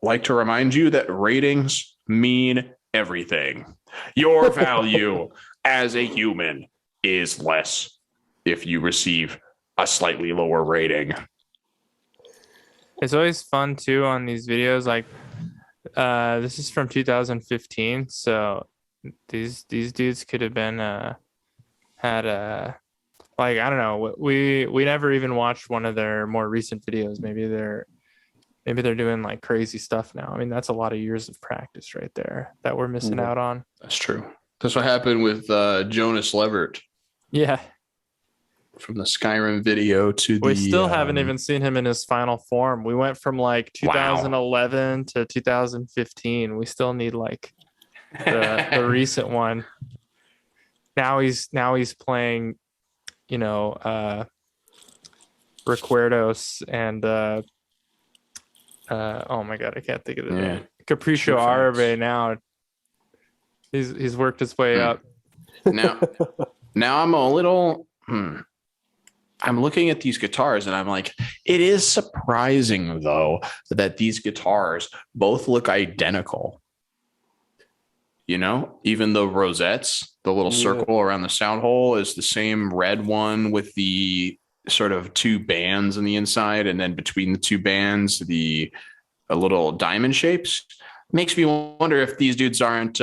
like to remind you that ratings mean everything. Your value as a human is less if you receive a slightly lower rating. It's always fun too on these videos. Like this is from 2015, so these dudes could have been had like, I don't know, we never even watched one of their more recent videos. Maybe they're doing like crazy stuff now. I mean, that's a lot of years of practice right there that we're missing out on. That's true. That's what happened with Jonas Levert. Yeah. From the Skyrim video to we still haven't even seen him in his final form. We went from like 2011 to 2015. We still need like the recent one. Now he's playing, Recuerdos and oh my god, I can't think of the Yeah. name. Capriccio True facts. Arabe now. He's worked his way up. Now I'm a little. I'm looking at these guitars and I'm like, it is surprising though that these guitars both look identical. You know, even the rosettes, the little circle around the sound hole is the same red one with the sort of two bands on the inside, and then between the two bands, the little diamond shapes. Makes me wonder if these dudes aren't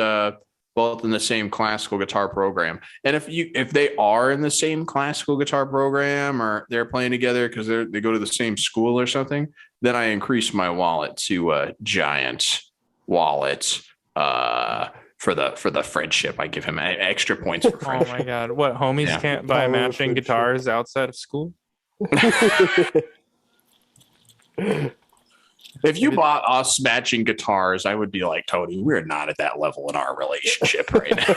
both in the same classical guitar program. And if they are in the same classical guitar program, or they're playing together because they go to the same school or something, then I increase my wallet to a giant wallet for the friendship. I give him extra points for friendship. Oh my god, what, homies can't buy matching guitars outside of school? If you bought us matching guitars, I would be like, Tony, we're not at that level in our relationship right now.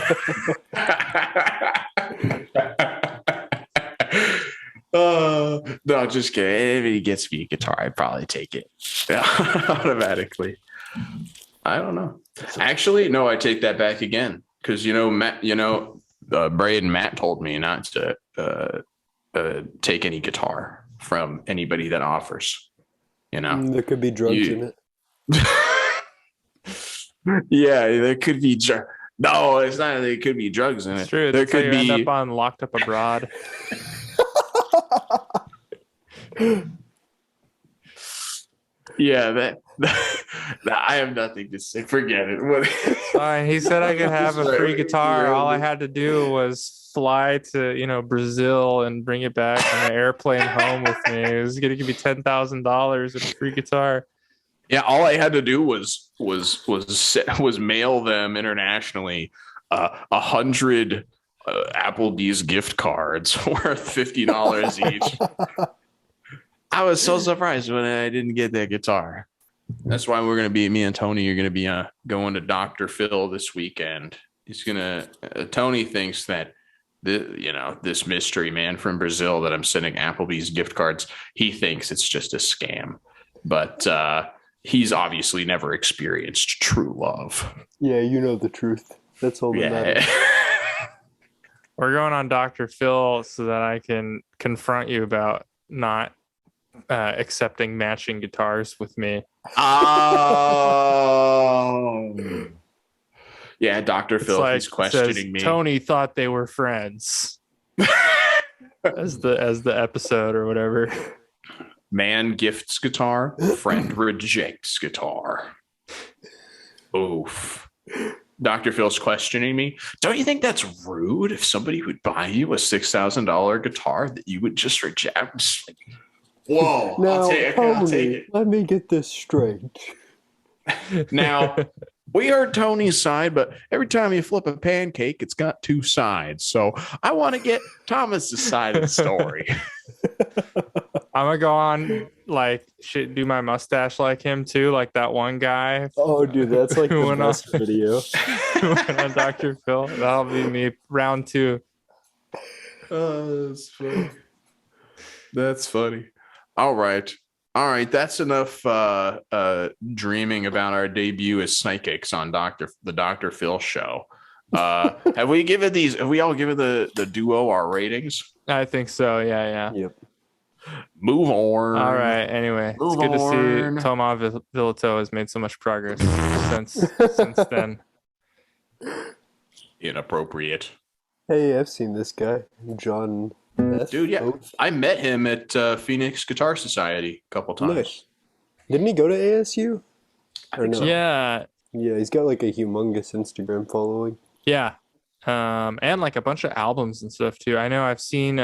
No, just kidding. If he gets me a guitar, I'd probably take it automatically. I don't know. Actually, no, I take that back again. Because, Matt, Braden Matt told me not to take any guitar from anybody that offers. There could be drugs in it. Yeah, there could be drugs. No, it's not. There could be drugs in it. It's true. There could be. End up on Locked Up Abroad. Yeah, that I have nothing to say. Forget it. He said I could have a free guitar. All I had to do was fly to Brazil and bring it back on an airplane home with me. It was gonna give me $10,000 and a free guitar. Yeah, all I had to do was mail them internationally 100 Applebee's gift cards worth $50 each. I was so surprised when I didn't get that guitar. That's why me and Tony are going to be going to Dr. Phil this weekend. Tony thinks that this mystery man from Brazil that I'm sending Applebee's gift cards, he thinks it's just a scam. But he's obviously never experienced true love. Yeah, you know the truth. That's all that matters. We're going on Dr. Phil so that I can confront you about not accepting matching guitars with me. Oh. Yeah, Dr. Phil, he's questioning me. Tony thought they were friends. as the episode or whatever. Man gifts guitar, friend rejects guitar. Oof. Dr. Phil's questioning me. Don't you think that's rude if somebody would buy you a $6,000 guitar that you would just reject? I'm just like, whoa, now, I'll take it. Let me get this straight. Now, we heard Tony's side, but every time you flip a pancake, it's got two sides. So I want to get Thomas's side of the story. I'm gonna go on do my mustache like him too, like that one guy. Oh, dude, that's like the best video. Who went on Dr. Phil. That'll be me round 2. Oh, that's funny. That's funny. All right. That's enough dreaming about our debut as psychics on the Dr. Phil show. Have we all given the duo our ratings? I think so. Yeah. Yep. Move on. All right. Anyway, it's good to see Tomas Villato has made so much progress since then. Inappropriate. Hey, I've seen this guy, John. Dude, yeah, Oeth. I met him at Phoenix Guitar Society a couple times. Nice. Didn't he go to ASU? Or no? Yeah. Yeah, he's got like a humongous Instagram following. Yeah. And like a bunch of albums and stuff too. I know I've seen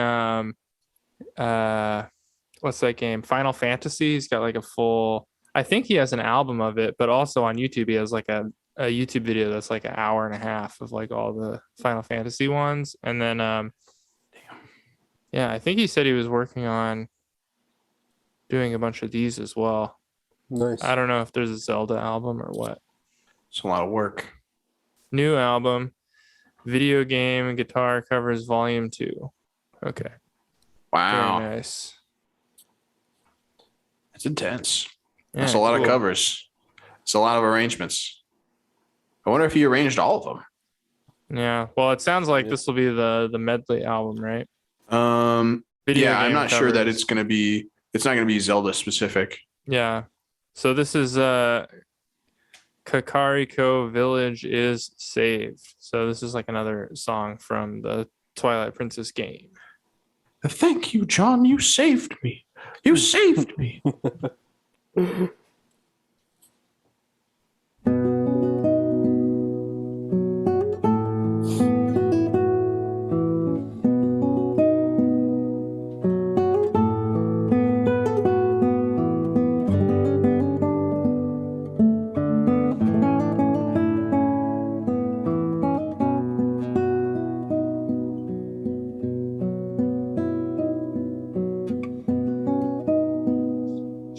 what's that game? Final Fantasy. He's got like a full, I think he has an album of it, but also on YouTube he has like a YouTube video that's like an hour and a half of like all the Final Fantasy ones. And then yeah, I think he said he was working on doing a bunch of these as well. Nice. I don't know if there's a Zelda album or what. It's a lot of work. New album, video game and guitar covers volume 2. Okay. Wow. Very nice. It's intense. That's a lot of covers. It's a lot of arrangements. I wonder if he arranged all of them. Yeah. Well, it sounds like this will be the medley album, right? I'm not sure that it's not going to be Zelda specific. Yeah. So this is Kakariko Village is Saved. So this is like another song from the Twilight Princess game. Thank you, John. You saved me. You saved me.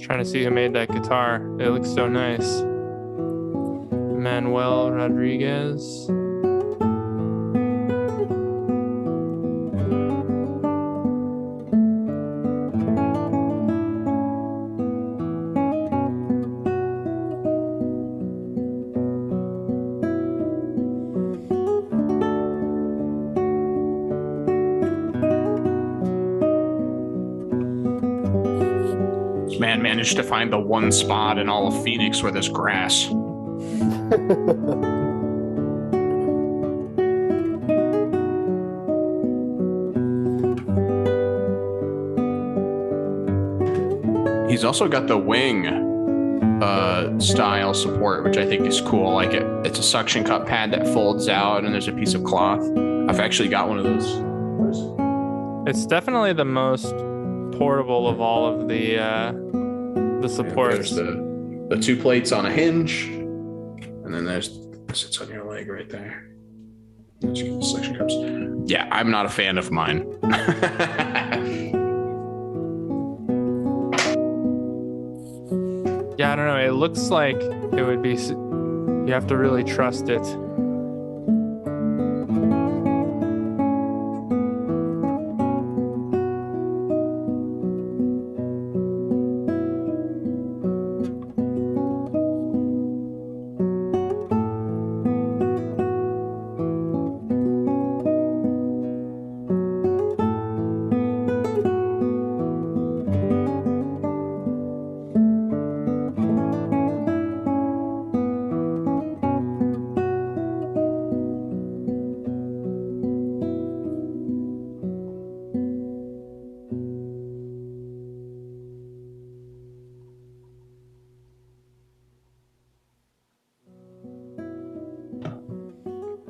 Trying to see who made that guitar. It looks so nice. Manuel Rodriguez. Man managed to find the one spot in all of Phoenix where there's grass. He's also got the wing style support, which I think is cool. Like it's a suction cup pad that folds out and there's a piece of cloth. I've actually got one of those. Where is it? It's definitely the most portable of all of the supports. Yeah, there's the 2 plates on a hinge, and then it sits on your leg right there. There's the suction cups. Yeah, I'm not a fan of mine. Yeah, I don't know. It looks like it would be. You have to really trust it.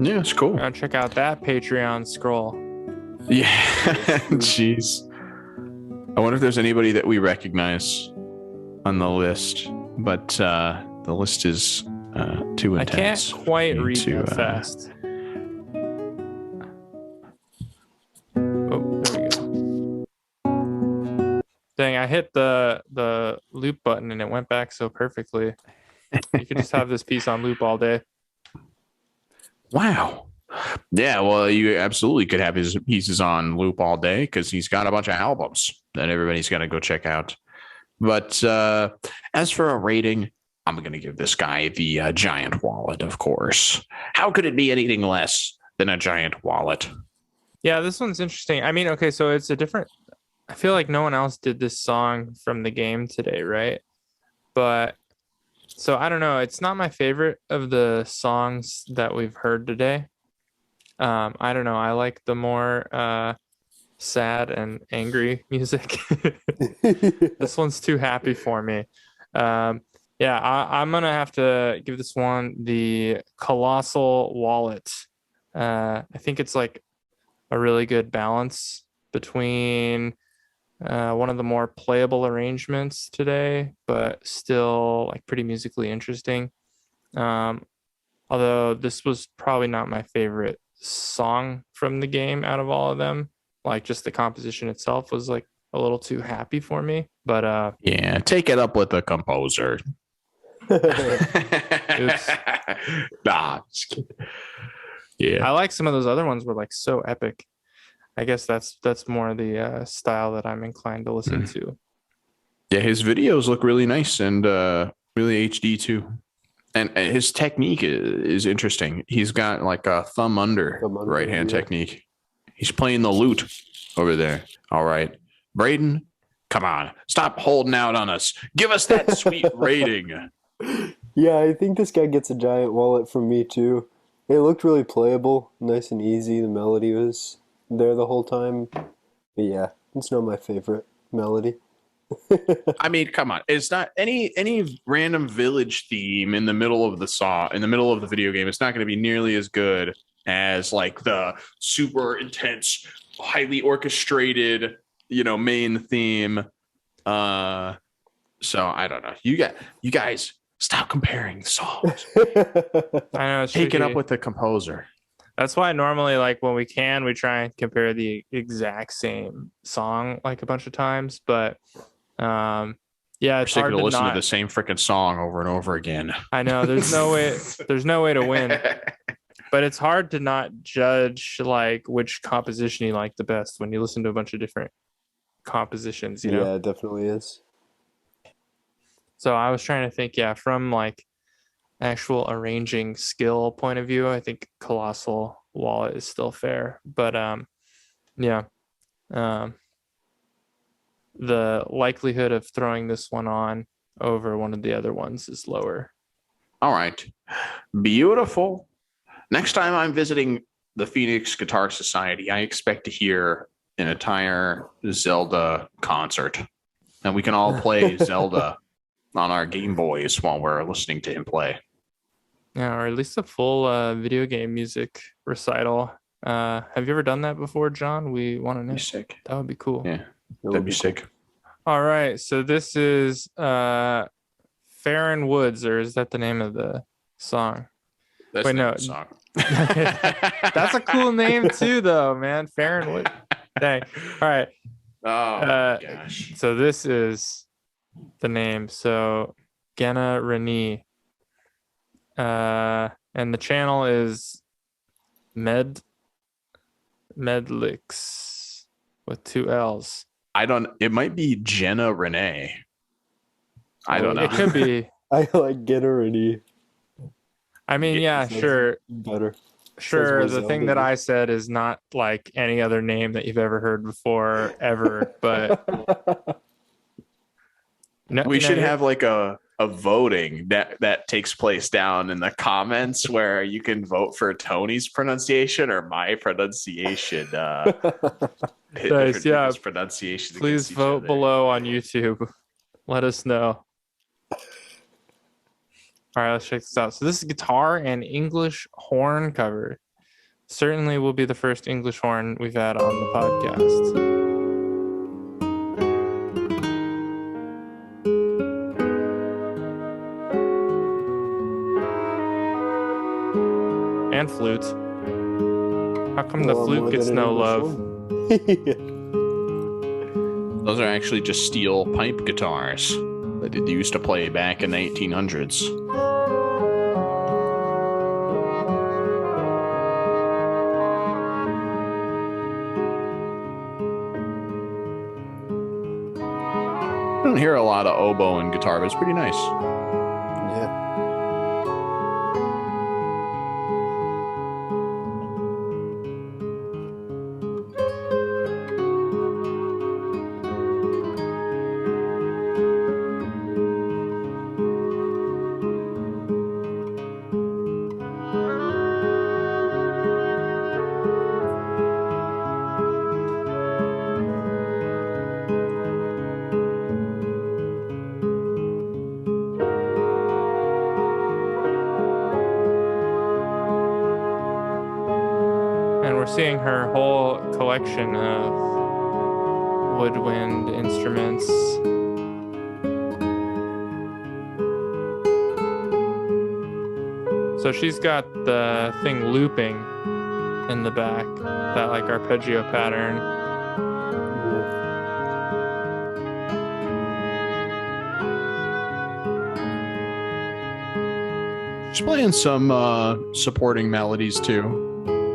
Yeah, it's cool. Check out that Patreon scroll. Yeah, jeez. I wonder if there's anybody that we recognize on the list, but the list is too intense. I can't quite read that fast. Oh, there we go. Dang, I hit the loop button and it went back so perfectly. You could just have this piece on loop all day. Wow. Yeah, well, you absolutely could have his pieces on loop all day because he's got a bunch of albums that everybody's got to go check out. But as for a rating, I'm going to give this guy the giant wallet, of course. How could it be anything less than a giant wallet? Yeah, this one's interesting. I mean, okay, so it's a different... I feel like no one else did this song from the game today, right? But... So I don't know. It's not my favorite of the songs that we've heard today. I don't know. I like the more sad and angry music. This one's too happy for me. I'm going to have to give this one the Colossal Wallet. I think it's like a really good balance between one of the more playable arrangements today, but still like pretty musically interesting. Although this was probably not my favorite song from the game out of all of them. Like just the composition itself was like a little too happy for me. But yeah, take it up with the composer. Oops. Nah, just kidding. Yeah, I like some of those other ones were like so epic. I guess that's more the style that I'm inclined to listen to. Yeah, his videos look really nice and really HD too. And his technique is interesting. He's got like a thumb under right hand technique. He's playing the lute over there. All right. Braden, come on. Stop holding out on us. Give us that sweet rating. Yeah, I think this guy gets a giant wallet from me too. It looked really playable, nice and easy. The melody was there the whole time. But yeah, it's not my favorite melody. I mean, come on. It's not any random village theme in the middle of the song, in the middle of the video game. It's not going to be nearly as good as like the super intense, highly orchestrated, main theme. So I don't know. You guys stop comparing the songs. I know. Take it up with the composer. That's why normally, like when we try and compare the exact same song like a bunch of times. But yeah, it's hard to listen to the same freaking song over and over again. I know. There's no way. There's no way to win. But it's hard to not judge like which composition you like the best when you listen to a bunch of different compositions. Yeah, it definitely is. So I was trying to think, from like actual arranging skill point of view, I think Colossal Wallet is still fair. But the likelihood of throwing this one on over one of the other ones is lower. All right. Beautiful. Next time I'm visiting the Phoenix Guitar Society, I expect to hear an entire Zelda concert. And we can all play Zelda on our Game Boys while we're listening to him play. Yeah, or at least a full video game music recital. Have you ever done that before, John? We want to know. Sick. That would be cool. Yeah, that'd be sick. All right, so this is Faron Woods, or is that the name of the song? That's Wait, no. Song. That's a cool name too, though, man. Faron Woods. Dang. All right. Oh gosh. So this is the name. So Genna Renee. And the channel is Medllix with 2 L's. It might be Jenna Renee. I don't know. It could be. I like Genna Renee. I mean, yeah, sure. Better. Sure, the thing that I said is not like any other name that you've ever heard before, ever, but we should have like a voting that takes place down in the comments where you can vote for Tony's pronunciation or my pronunciation. Nice, yeah. Pronunciation. Please vote below on YouTube. Let us know. All right, let's check this out. So this is guitar and English horn cover. Certainly will be the first English horn we've had on the podcast. And flute. How come the flute gets no love? Those are actually just steel pipe guitars that they used to play back in the 1800s. I don't hear a lot of oboe and guitar, but it's pretty nice. Yeah. Seeing her whole collection of woodwind instruments. So she's got the thing looping in the back, that like arpeggio pattern. She's playing some supporting melodies too.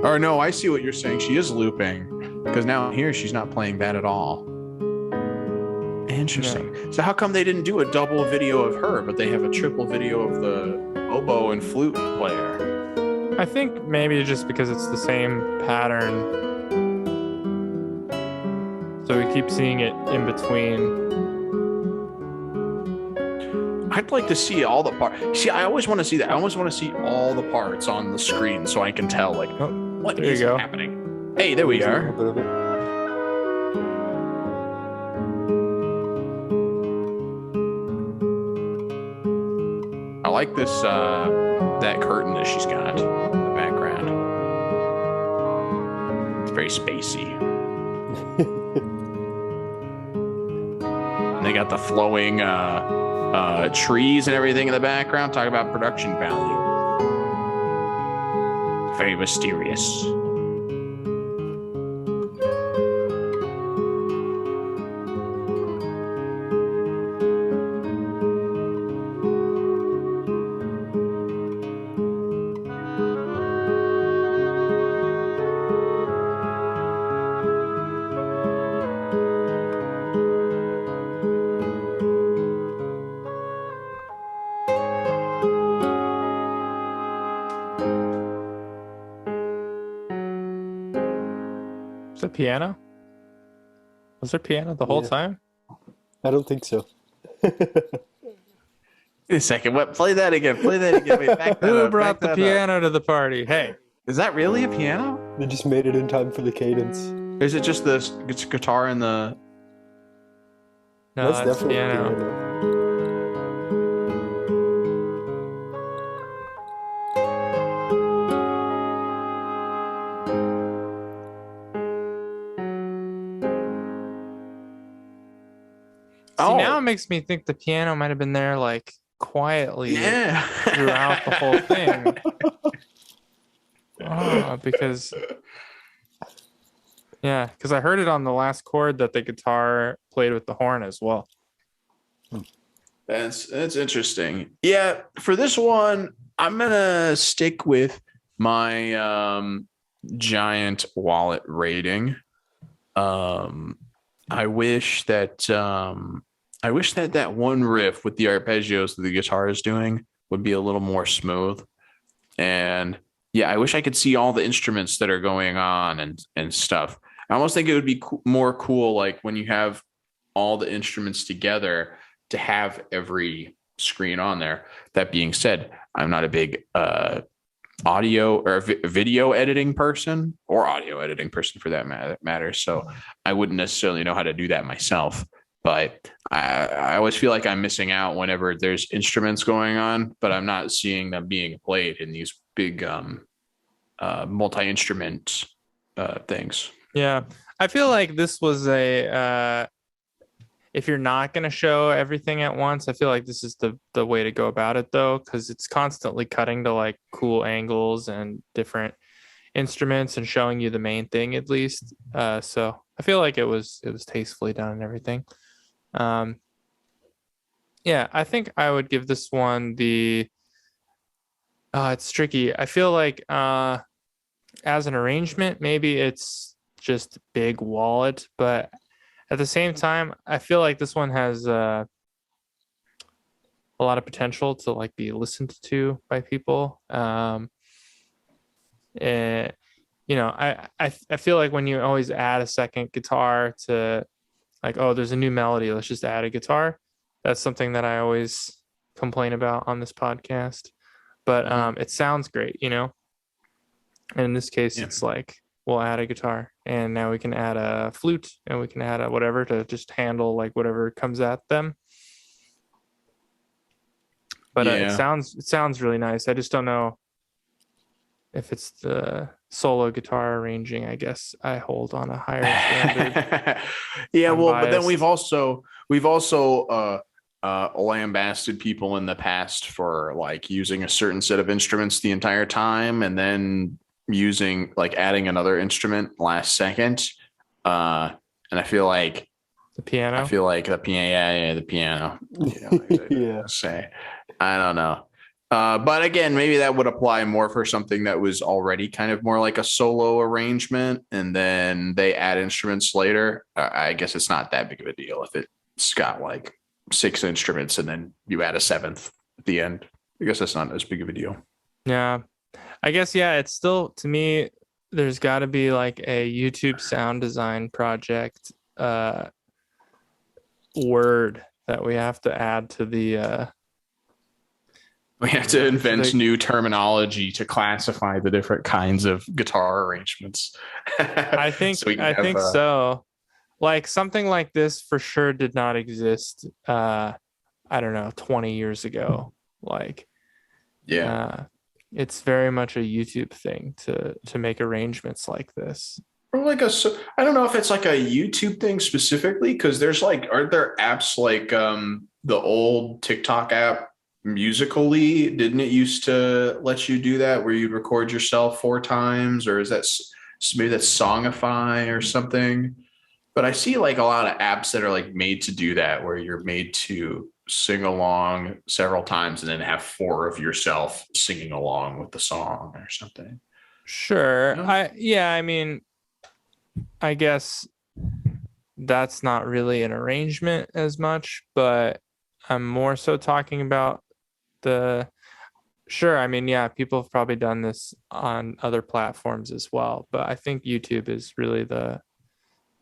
Or no, I see what you're saying. She is looping because now here she's not playing that at all. Interesting. Yeah. So how come they didn't do a double video of her, but they have a triple video of the oboe and flute player? I think maybe just because it's the same pattern. So we keep seeing it in between. I'd like to see all the parts. See, I always want to see that. I always want to see all the parts on the screen so I can tell, like, what is happening. Hey, there we are. I like this, that curtain that she's got in the background. It's very spacey. And they got the flowing, trees and everything in the background. Talk about production value. Very mysterious. Piano? Was there piano the whole time? I don't think so. Wait a second. What? Play that again. Play that again. Wait, back that Who up, brought back the piano to the party? Hey. Is that really a piano? They just made it in time for the cadence. Is it just the guitar and the... No, that's definitely piano. See, now it makes me think the piano might have been there like quietly throughout the whole thing. Because I heard it on the last chord that the guitar played with the horn as well. That's interesting. Yeah, for this one, I'm gonna stick with my giant wallet rating. I wish that that one riff with the arpeggios that the guitar is doing would be a little more smooth. And yeah, I wish I could see all the instruments that are going on and stuff. I almost think it would be more cool, like when you have all the instruments together, to have every screen on there. That being said, I'm not a big audio or video editing person, or audio editing person for that matter. So I wouldn't necessarily know how to do that myself. But I always feel like I'm missing out whenever there's instruments going on, but I'm not seeing them being played in these big multi-instrument things. Yeah, I feel like this was if you're not going to show everything at once, I feel like this is the way to go about it, though, because it's constantly cutting to like cool angles and different instruments and showing you the main thing at least. So I feel like it was tastefully done and everything. I think I would give this one the. It's tricky. I feel like as an arrangement, maybe it's just big wallet, but at the same time, I feel like this one has a lot of potential to like be listened to by people. I feel like when you always add a second guitar to like, oh, there's a new melody, let's just add a guitar. That's something that I always complain about on this podcast. But it sounds great, And in this case, it's like, we'll add a guitar, and now we can add a flute, and we can add a whatever to just handle like whatever comes at them. But it sounds really nice. I just don't know if it's the solo guitar arranging. I guess I hold on a higher standard. But then we've also lambasted people in the past for like using a certain set of instruments the entire time, and then using like adding another instrument last second. And I feel like the piano. The piano. Say, I don't know. But again, maybe that would apply more for something that was already kind of more like a solo arrangement, and then they add instruments later. I guess it's not that big of a deal it's got like 6 instruments and then you add a seventh at the end. I guess that's not as big of a deal. Yeah. I guess, yeah, it's still, to me, there's got to be like a YouTube sound design project word that we have to add to the we have to invent new terminology to classify the different kinds of guitar arrangements. I think so. Like something like this for sure did not exist I don't know, 20 years ago. Like it's very much a YouTube thing to make arrangements like this. Or like I don't know if it's like a YouTube thing specifically, because there's like, aren't there apps like the old TikTok app Musically? Didn't it used to let you do that where you'd record yourself 4 times, or is that maybe that's Songify or something? But I see like a lot of apps that are like made to do that, where you're made to sing along several times and then have 4 of yourself singing along with the song or something. Sure. I mean, I guess that's not really an arrangement as much, but I'm more so talking about sure. I mean, yeah, people have probably done this on other platforms as well, but I think YouTube is really the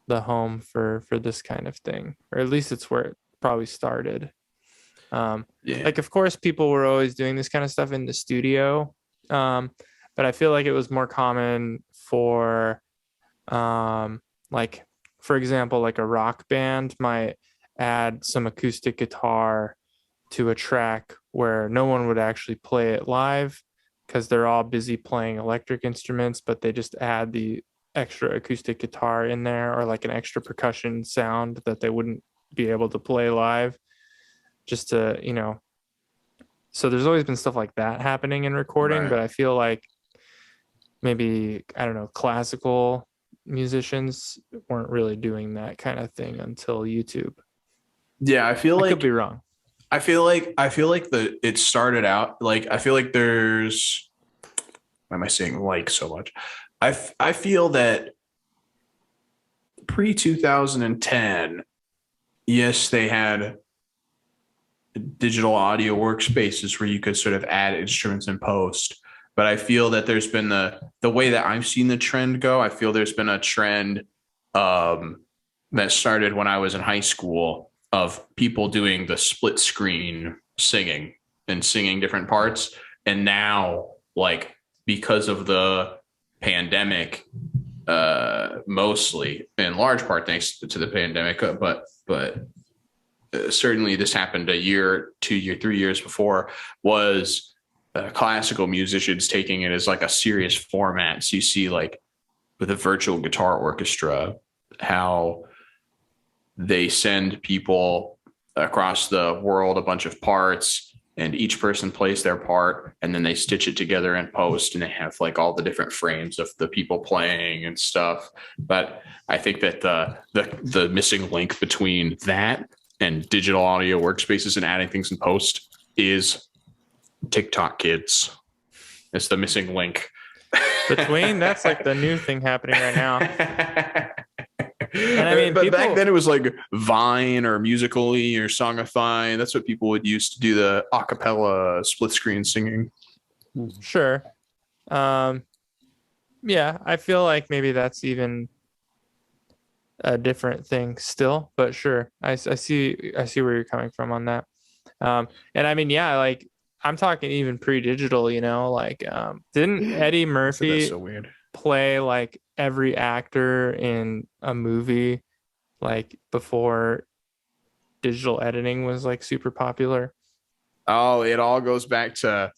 home for this kind of thing, or at least it's where it probably started. Like, of course, people were always doing this kind of stuff in the studio, but I feel like it was more common for like, for example, like a rock band might add some acoustic guitar to a track where no one would actually play it live because they're all busy playing electric instruments, but they just add the extra acoustic guitar in there, or like an extra percussion sound that they wouldn't be able to play live, just to, so there's always been stuff like that happening in recording. Right. But I feel like maybe, I don't know, classical musicians weren't really doing that kind of thing until YouTube. Yeah, I feel like I could be wrong. I feel like it started out like, I feel like there's, why am I saying like so much? I feel that pre-2010, yes, they had digital audio workspaces where you could sort of add instruments in post. But I feel that there's been the way that I've seen the trend go. I feel there's been a trend that started when I was in high school of people doing the split screen singing and singing different parts. And now, like, because of the pandemic, mostly in large part thanks to the pandemic, but certainly this happened a year, 2 year, 3 years before, was classical musicians taking it as like a serious format. So you see, like with a virtual guitar orchestra, how they send people across the world a bunch of parts, and each person plays their part, and then they stitch it together in post, and they have like all the different frames of the people playing and stuff. But I think that the missing link between that and digital audio workspaces and adding things in post is TikTok kids. It's the missing link between. That's like the new thing happening right now. And I mean, but back then it was like Vine or Musically or Songify. That's what people would use to do the a cappella split screen singing. Sure. Yeah, I feel like maybe that's even a different thing still, but sure. I see where you're coming from on that. And I mean, yeah, like I'm talking even pre-digital, like didn't Eddie Murphy that's so weird. Play like every actor in a movie like before digital editing was like super popular? Oh, it all goes back to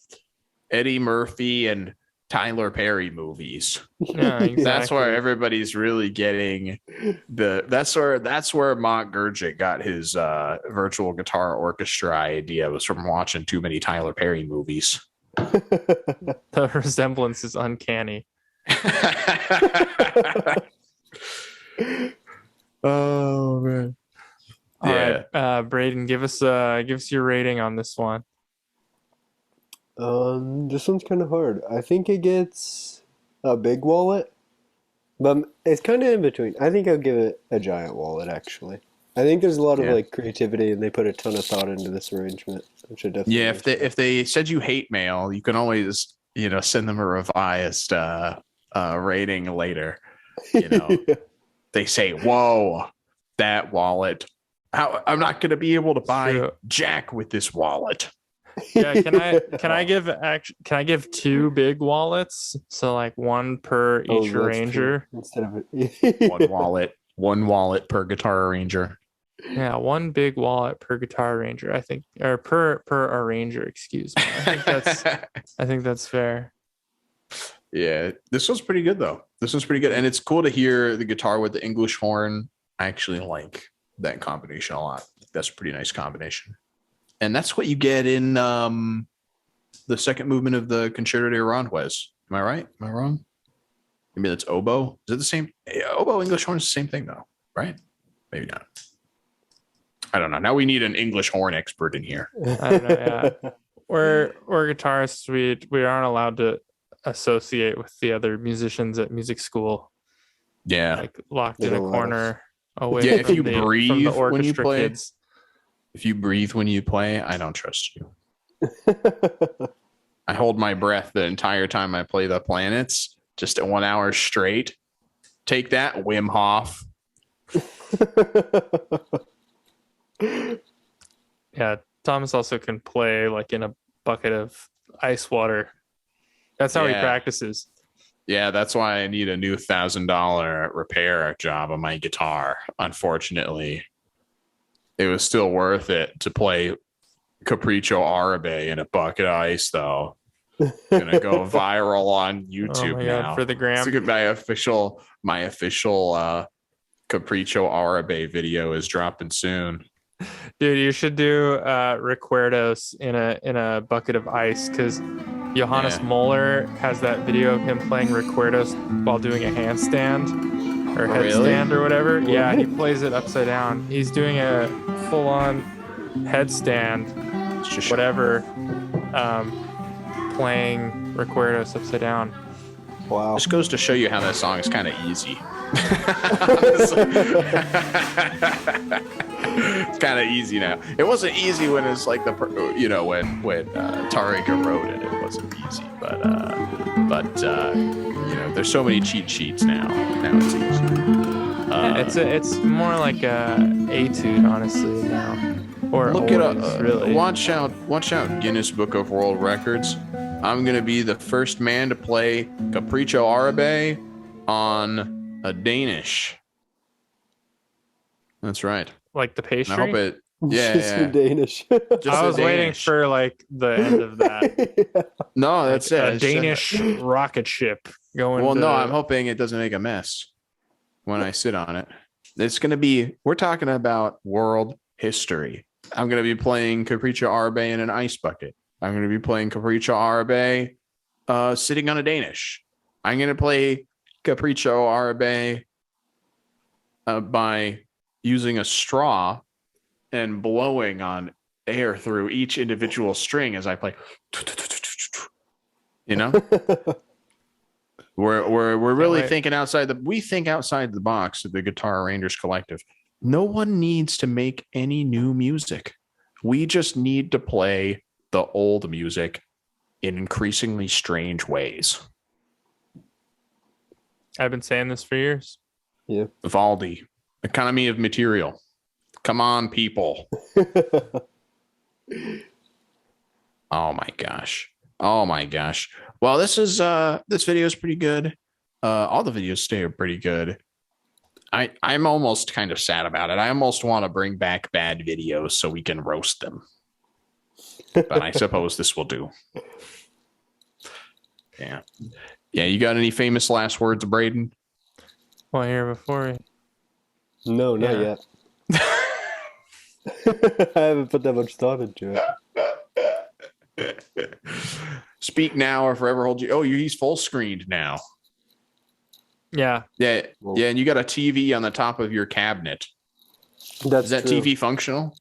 Eddie Murphy and Tyler Perry movies. Yeah, exactly. That's where everybody's really getting that's where Mock Gurgic got his virtual guitar orchestra idea, was from watching too many Tyler Perry movies. The resemblance is uncanny. Oh man. All right, Braden, give us your rating on this one. This one's kind of hard. I think it gets a big wallet, but it's kind of in between. I think I'll give it a giant wallet, actually. I think there's a lot of like creativity, and they put a ton of thought into this arrangement, which I definitely. Yeah, if they said you hate mail, you can always send them a revised rating later. They say, "Whoa, that wallet! I'm not going to be able to buy Jack with this wallet." Yeah, can I give 2 big wallets? So like one per each arranger instead of it. one wallet per guitar arranger. Yeah, one big wallet per guitar arranger, I think, or per arranger, excuse me. I think that's fair. Yeah, this one's pretty good though. This one's pretty good, and it's cool to hear the guitar with the English horn. I actually like that combination a lot. That's a pretty nice combination, and that's what you get in the second movement of the Concerto de Aranjuez. Am I right? Am I wrong? Maybe that's oboe. Is it the same? Oboe English horn is the same thing though, right? Maybe not. I don't know. Now we need an English horn expert in here. I don't know. Yeah, we're guitarists. We aren't allowed to associate with the other musicians at music school. Yeah, like locked in a corner away. Yeah, from if you breathe from the when you orchestra play, kids. if you breathe when you play, I don't trust you. I hold my breath the entire time I play the planets, just at 1 hour straight. Take that, Wim Hof. Yeah, Thomas also can play like in a bucket of ice water. That's how he practices. Yeah, that's why I need a new $1,000 repair job on my guitar. Unfortunately, it was still worth it to play Capriccio Arabe in a bucket of ice, though. Gonna go viral on YouTube now. God, for the gram. So my official Capriccio Arabe video is dropping soon. Dude, you should do recuerdos in a bucket of ice, because Johannes Moeller has that video of him playing recuerdos while doing a handstand or headstand or whatever. What? Yeah, he plays it upside down. He's doing a full-on headstand, whatever, playing recuerdos upside down. Wow. This goes to show you how that song is kind of easy. It's kind of easy now. It wasn't easy when it's like when Tarika wrote it. It wasn't easy, but there's so many cheat sheets now. Now it's easy. It's more like a etude, honestly, now. Or look it up. Really. Watch out! Guinness Book of World Records. I'm gonna be the first man to play Capriccio Arabe on a Danish. That's right. Like the pastry? I hope it. Yeah. Danish. I was waiting for like the end of that. No, that's like it. A Danish rocket ship going. Well, no, I'm hoping it doesn't make a mess when I sit on it. It's gonna be. We're talking about world history. I'm gonna be playing Capriccio Arabe in an ice bucket. I'm gonna be playing Capriccio Arabe sitting on a Danish. I'm gonna play Capriccio Arabe by using a straw and blowing on air through each individual string as I play. We're really thinking outside we think outside the box of the Guitar Arrangers Collective. No one needs to make any new music. We just need to play the old music in increasingly strange ways. I've been saying this for years. Yeah. Vivaldi, economy of material. Come on, people. Oh my gosh. Well, this video is pretty good. All the videos today are pretty good. I'm almost kind of sad about it. I almost want to bring back bad videos so we can roast them. But I suppose this will do. Yeah. You got any famous last words, Braden? Well, here before you. No, not yet. I haven't put that much thought into it. Speak now or forever hold you. Oh, he's full screened now. Yeah. Yeah, and you got a TV on the top of your cabinet. Is that true. TV functional?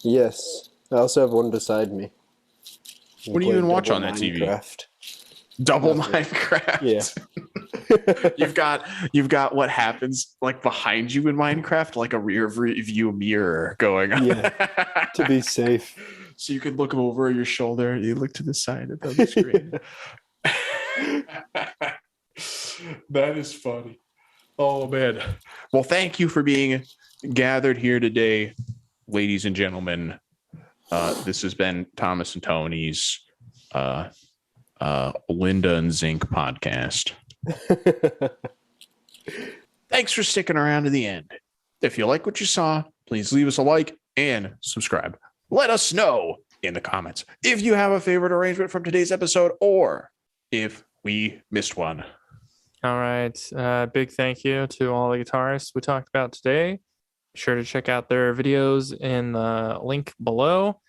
Yes. I also have one beside me. What do you even watch on that TV? Minecraft. Double Minecraft. Yeah. You've got what happens like behind you in Minecraft, like a rear view mirror going on. Yeah, to be safe. So you can look over your shoulder. You look to the side of the screen. That is funny. Oh man. Well, thank you for being gathered here today, ladies and gentlemen. This has been Thomas and Tony's Linda and Zinc podcast. Thanks for sticking around to the end. If you like what you saw, please leave us a like and subscribe. Let us know in the comments if you have a favorite arrangement from today's episode or if we missed one. All right. Big thank you to all the guitarists we talked about today. Be sure to check out their videos in the link below.